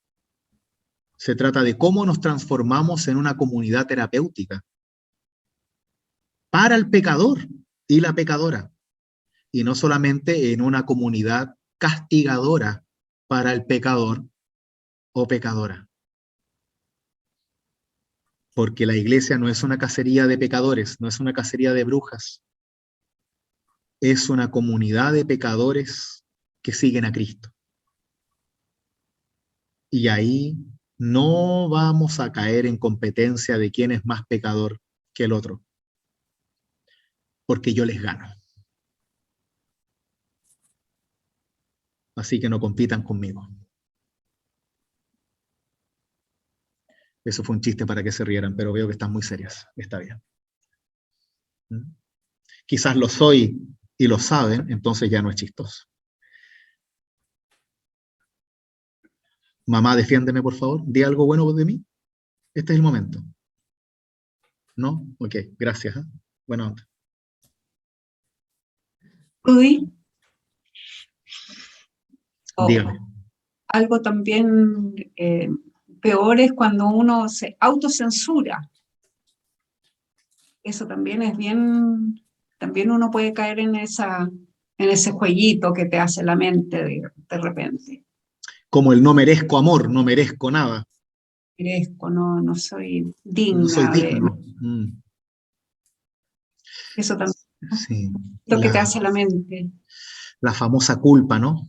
S1: Se trata de cómo nos transformamos en una comunidad terapéutica para el pecador y la pecadora, y no solamente en una comunidad castigadora para el pecador o pecadora. Porque la iglesia no es una cacería de pecadores, no es una cacería de brujas, es una comunidad de pecadores que siguen a Cristo. Y ahí no vamos a caer en competencia de quién es más pecador que el otro, porque yo les gano. Así que no compitan conmigo. Eso fue un chiste para que se rieran, pero veo que están muy serias. Está bien. ¿Mm? Quizás lo soy y lo saben, entonces ya no es chistoso. Mamá, defiéndeme, por favor. Di algo bueno de mí. Este es el momento. ¿No? Ok, gracias. Buena onda.
S3: Rudy,
S1: Dígame.
S3: algo también peor es cuando uno se autocensura. Eso también es bien, también uno puede caer en ese jueguito que te hace la mente de repente.
S1: Como el no merezco amor, no merezco nada.
S3: Merezco, no soy
S1: No soy
S3: digna de...
S1: digno.
S3: Eso también,
S1: Sí.
S3: lo que te hace la mente,
S1: La famosa culpa, ¿no?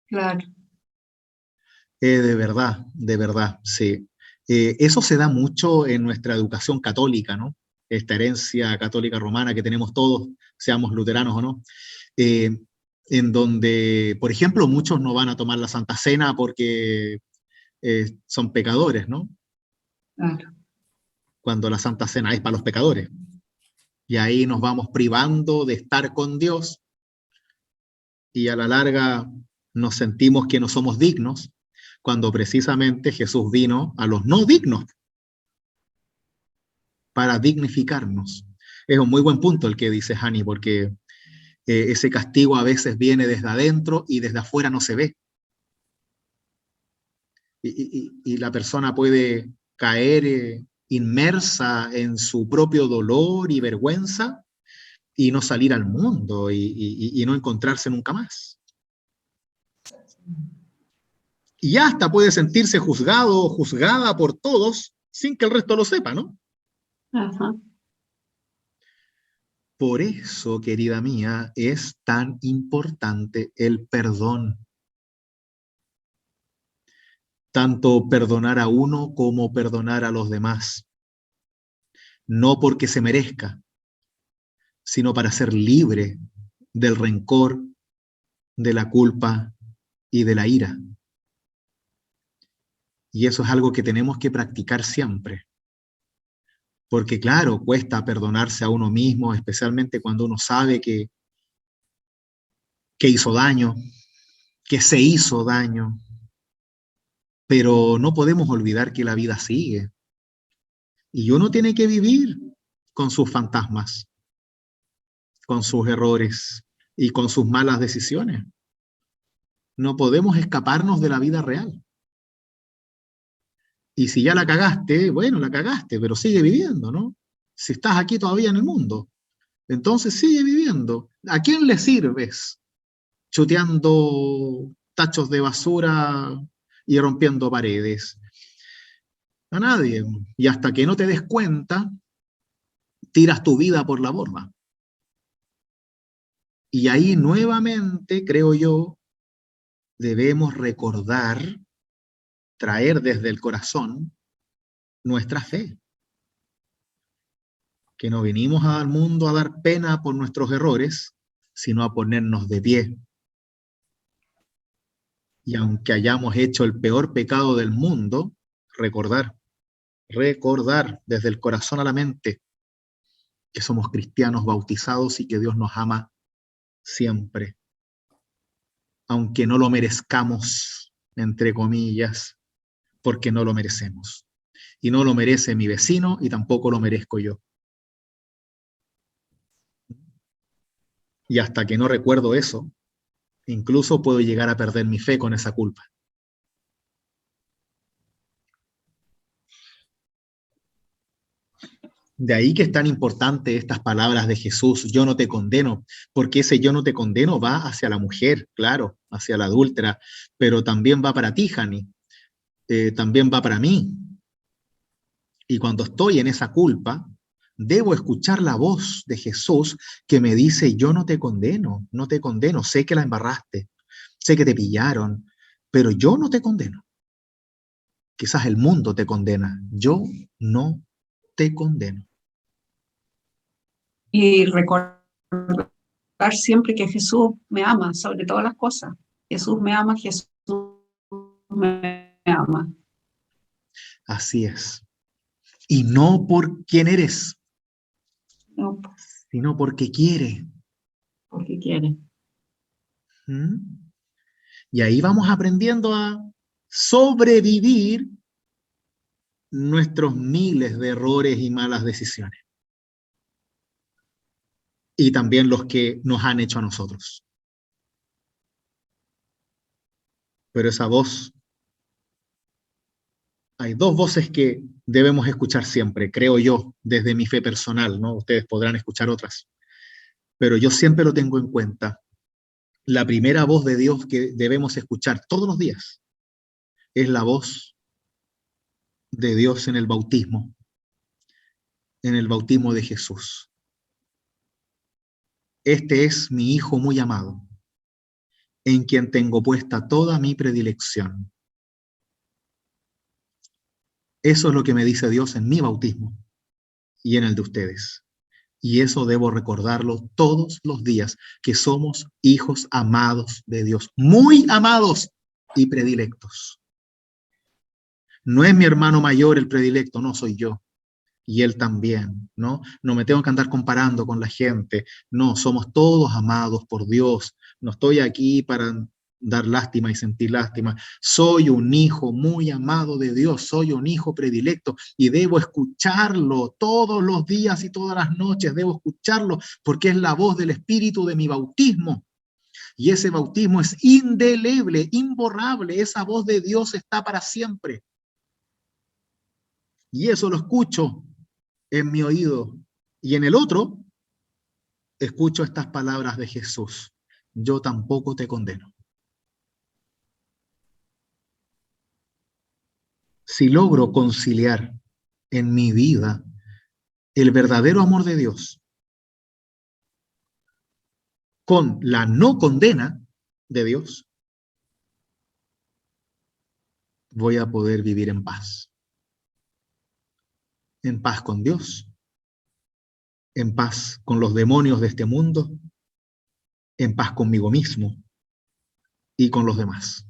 S3: claro.
S1: De verdad, sí. Eso se da mucho en nuestra educación católica, ¿no? Esta herencia católica romana que tenemos todos, seamos luteranos o no. en donde, por ejemplo, muchos no van a tomar la Santa Cena porque son pecadores, ¿no?
S3: Claro.
S1: Cuando la Santa Cena es para los pecadores. Y ahí nos vamos privando de estar con Dios y a la larga nos sentimos que no somos dignos, cuando precisamente Jesús vino a los no dignos para dignificarnos. Es un muy buen punto el que dice Hani, porque ese castigo a veces viene desde adentro y desde afuera no se ve. Y la persona puede caer inmersa en su propio dolor y vergüenza y no salir al mundo y no encontrarse nunca más. Y hasta puede sentirse juzgado o juzgada por todos sin que el resto lo sepa, ¿no?
S3: Ajá.
S1: Por eso, querida mía, es tan importante el perdón. Tanto perdonar a uno como perdonar a los demás. No porque se merezca, sino para ser libre del rencor, de la culpa y de la ira. Y eso es algo que tenemos que practicar siempre. Porque claro, cuesta perdonarse a uno mismo, especialmente cuando uno sabe que hizo daño, que se hizo daño. Pero no podemos olvidar que la vida sigue. Y uno tiene que vivir con sus fantasmas, con sus errores y con sus malas decisiones. No podemos escaparnos de la vida real. Y si ya la cagaste, bueno, la cagaste, pero sigue viviendo, ¿no? Si estás aquí todavía en el mundo, entonces sigue viviendo. ¿A quién le sirves chuteando tachos de basura y rompiendo paredes? A nadie. Y hasta que no te des cuenta, tiras tu vida por la borda. Y ahí nuevamente, creo yo, debemos recordar, traer desde el corazón nuestra fe. Que no vinimos al mundo a dar pena por nuestros errores, sino a ponernos de pie. Y aunque hayamos hecho el peor pecado del mundo, recordar desde el corazón a la mente que somos cristianos bautizados y que Dios nos ama siempre, aunque no lo merezcamos, entre comillas, porque no lo merecemos. Y no lo merece mi vecino y tampoco lo merezco yo. Y hasta que no recuerdo eso, incluso puedo llegar a perder mi fe con esa culpa. De ahí que es tan importante estas palabras de Jesús, yo no te condeno, porque ese yo no te condeno va hacia la mujer, claro, hacia la adúltera, pero también va para ti, Jani, también va para mí. Y cuando estoy en esa culpa, debo escuchar la voz de Jesús que me dice, yo no te condeno, no te condeno, sé que la embarraste, sé que te pillaron, pero yo no te condeno. Quizás el mundo te condena, yo no te condeno.
S3: Y recordar siempre que Jesús me ama sobre todas las cosas. Jesús me ama, Jesús me ama.
S1: Así es. Y no por quién eres,
S3: No,
S1: sino porque quiere.
S3: porque quiere.
S1: ¿Mm? Y ahí vamos aprendiendo a sobrevivir nuestros miles de errores y malas decisiones. Y también los que nos han hecho a nosotros. Pero esa voz, hay dos voces que debemos escuchar siempre, creo yo, desde mi fe personal, ¿no? Ustedes podrán escuchar otras, pero yo siempre lo tengo en cuenta. La primera voz de Dios que debemos escuchar todos los días es la voz de Dios en el bautismo de Jesús. Este es mi Hijo muy amado, en quien tengo puesta toda mi predilección. Eso es lo que me dice Dios en mi bautismo y en el de ustedes. Y eso debo recordarlo todos los días, que somos hijos amados de Dios, muy amados y predilectos. No es mi hermano mayor el predilecto, no soy yo. Y él también, ¿no? No me tengo que andar comparando con la gente. No, somos todos amados por Dios. No estoy aquí para dar lástima y sentir lástima. Soy un hijo muy amado de Dios, soy un hijo predilecto y debo escucharlo todos los días y todas las noches. Debo escucharlo porque es la voz del Espíritu de mi bautismo. Y ese bautismo es indeleble, imborrable. Esa voz de Dios está para siempre. Y eso lo escucho en mi oído. Y en el otro, escucho estas palabras de Jesús. Yo tampoco te condeno. Si logro conciliar en mi vida el verdadero amor de Dios con la no condena de Dios, voy a poder vivir en paz. En paz con Dios, en paz con los demonios de este mundo, en paz conmigo mismo y con los demás.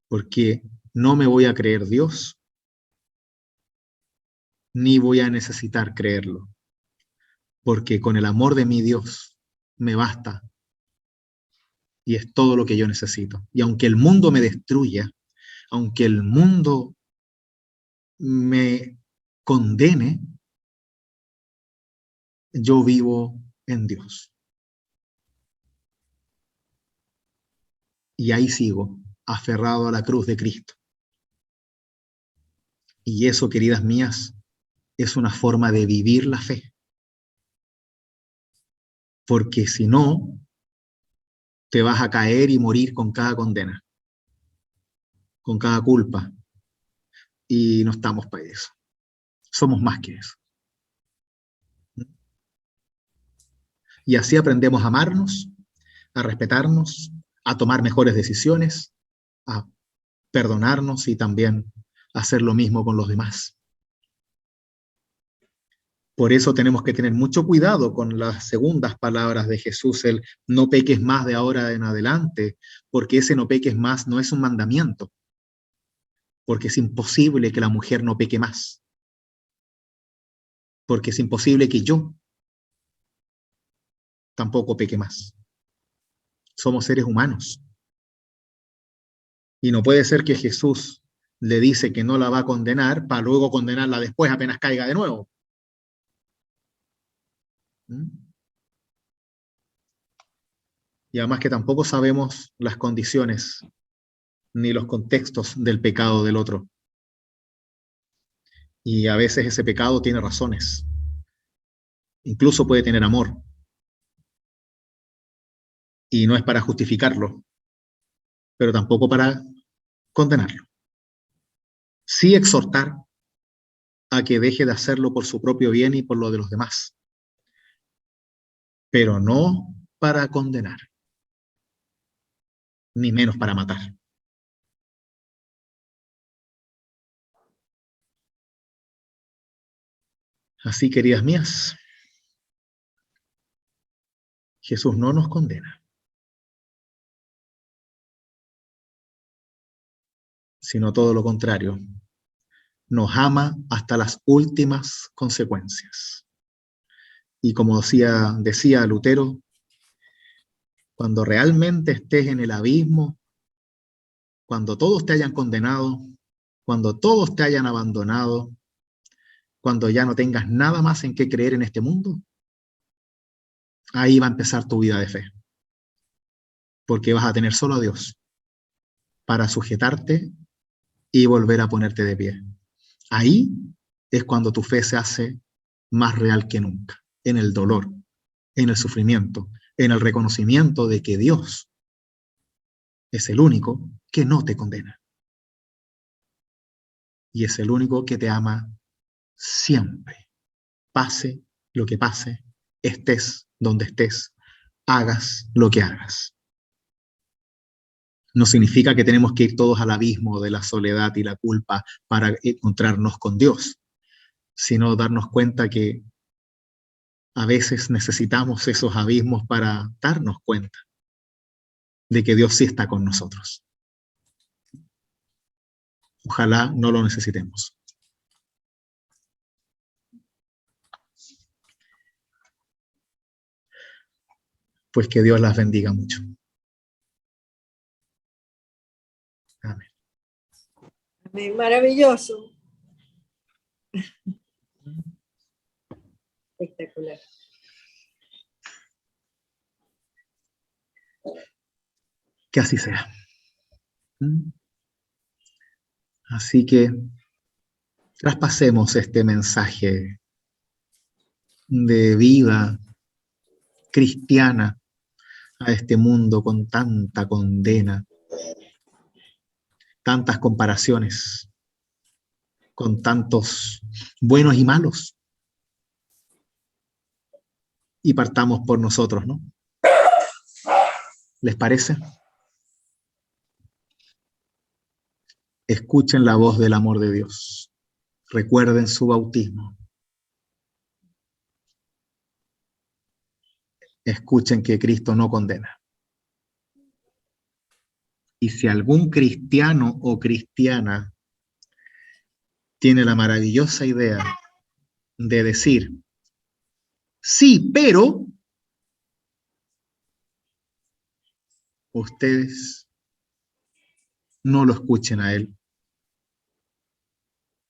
S1: Porque no me voy a creer Dios, ni voy a necesitar creerlo. Porque con el amor de mi Dios me basta y es todo lo que yo necesito. Y aunque el mundo me destruya, aunque el mundo me condene, yo vivo en Dios. Y ahí sigo, aferrado a la cruz de Cristo. Y eso, queridas mías, es una forma de vivir la fe. Porque si no, te vas a caer y morir con cada condena, con cada culpa. Y no estamos para eso. Somos más que eso. Y así aprendemos a amarnos, a respetarnos, a tomar mejores decisiones, a perdonarnos y también hacer lo mismo con los demás. Por eso tenemos que tener mucho cuidado con las segundas palabras de Jesús, el no peques más de ahora en adelante, porque ese no peques más no es un mandamiento, porque es imposible que la mujer no peque más, porque es imposible que yo tampoco peque más. Somos seres humanos. Y no puede ser que Jesús le dice que no la va a condenar para luego condenarla después apenas caiga de nuevo. ¿Mm? Y además que tampoco sabemos las condiciones ni los contextos del pecado del otro. Y a veces ese pecado tiene razones. Incluso puede tener amor. Y no es para justificarlo, pero tampoco para condenarlo. Sí exhortar a que deje de hacerlo por su propio bien y por lo de los demás, pero no para condenar, ni menos para matar. Así, queridas mías, Jesús no nos condena, sino todo lo contrario, nos ama hasta las últimas consecuencias. Y como decía Lutero, cuando realmente estés en el abismo, cuando todos te hayan condenado, cuando todos te hayan abandonado, cuando ya no tengas nada más en qué creer en este mundo, ahí va a empezar tu vida de fe. Porque vas a tener solo a Dios para sujetarte y volver a ponerte de pie. Ahí es cuando tu fe se hace más real que nunca, en el dolor, en el sufrimiento, en el reconocimiento de que Dios es el único que no te condena. Y es el único que te ama siempre, pase lo que pase, estés donde estés, hagas lo que hagas. No significa que tenemos que ir todos al abismo de la soledad y la culpa para encontrarnos con Dios, sino darnos cuenta que A veces necesitamos esos abismos para darnos cuenta de que Dios sí está con nosotros. Ojalá no lo necesitemos. Pues que Dios las bendiga mucho. Amén.
S4: Amén. Maravilloso. Espectacular.
S1: Que así sea. Así que traspasemos este mensaje de vida cristiana a este mundo con tanta condena, tantas comparaciones, con tantos buenos y malos. Y partamos por nosotros, ¿no? ¿Les parece? Escuchen la voz del amor de Dios. Recuerden su bautismo. Escuchen que Cristo no condena. Y si algún cristiano o cristiana tiene la maravillosa idea de decir, sí, pero ustedes no lo escuchen a él.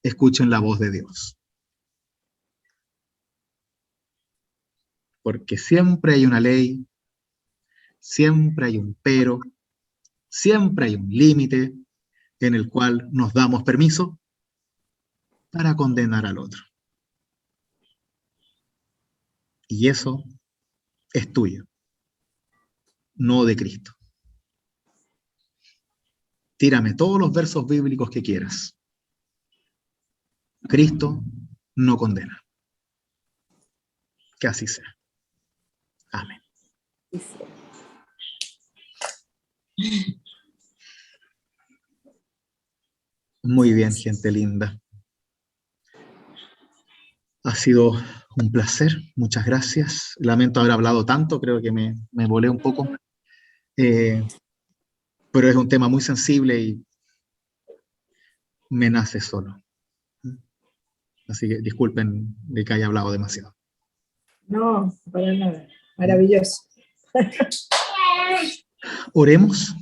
S1: Escuchen la voz de Dios. Porque siempre hay una ley, siempre hay un pero, siempre hay un límite en el cual nos damos permiso para condenar al otro. Y eso es tuyo, no de Cristo. Tírame todos los versos bíblicos que quieras. Cristo no condena. Que así sea. Amén. Muy bien, gente linda. Ha sido un placer. Muchas gracias. Lamento haber hablado tanto. Creo que me volé un poco. Pero es un tema muy sensible y me nace solo. Así que disculpen de que haya hablado demasiado.
S4: No, para nada. Maravilloso.
S1: Oremos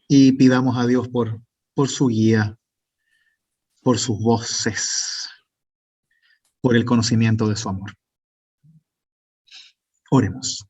S1: y pidamos a Dios por su guía, por sus voces, por el conocimiento de su amor. Oremos.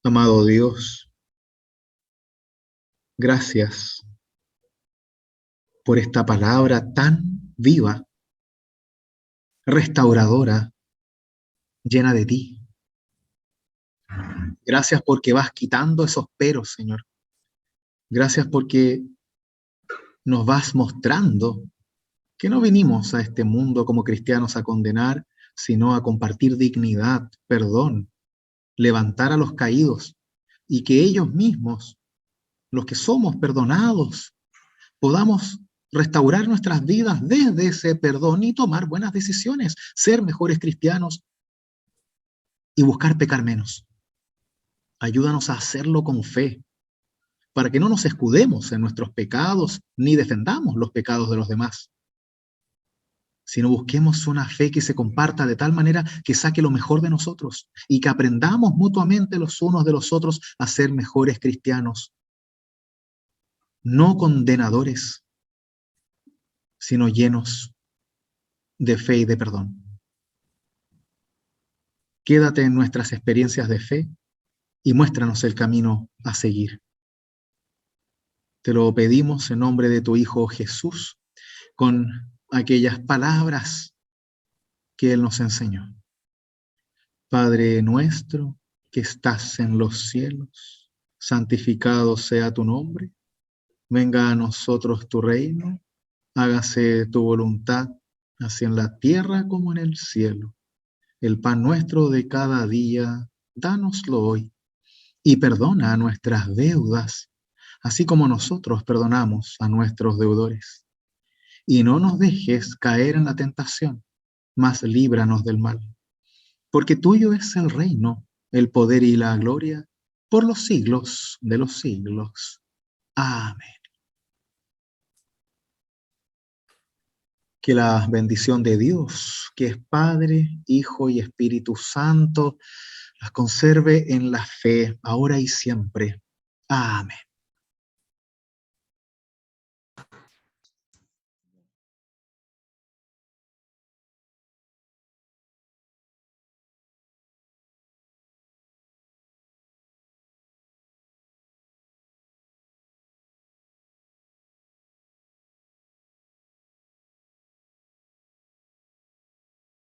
S1: Amado Dios, gracias por esta palabra tan viva, restauradora, llena de ti. Gracias porque vas quitando esos peros, Señor. Gracias porque nos vas mostrando que no vinimos a este mundo como cristianos a condenar, sino a compartir dignidad, perdón, levantar a los caídos y que ellos mismos, los que somos perdonados, podamos restaurar nuestras vidas desde ese perdón y tomar buenas decisiones, ser mejores cristianos y buscar pecar menos. Ayúdanos a hacerlo con fe, para que no nos escudemos en nuestros pecados ni defendamos los pecados de los demás, sino busquemos una fe que se comparta de tal manera que saque lo mejor de nosotros y que aprendamos mutuamente los unos de los otros a ser mejores cristianos, no condenadores, sino llenos de fe y de perdón. Quédate en nuestras experiencias de fe y muéstranos el camino a seguir. Te lo pedimos en nombre de tu Hijo Jesús, con aquellas palabras que Él nos enseñó. Padre nuestro que estás en los cielos, santificado sea tu nombre. Venga a nosotros tu reino, hágase tu voluntad, así en la tierra como en el cielo. El pan nuestro de cada día, dánoslo hoy, y perdona nuestras deudas, así como nosotros perdonamos a nuestros deudores. Y no nos dejes caer en la tentación, mas líbranos del mal. Porque tuyo es el reino, el poder y la gloria, por los siglos de los siglos. Amén. Que la bendición de Dios, que es Padre, Hijo y Espíritu Santo, las conserve en la fe, ahora y siempre. Amén.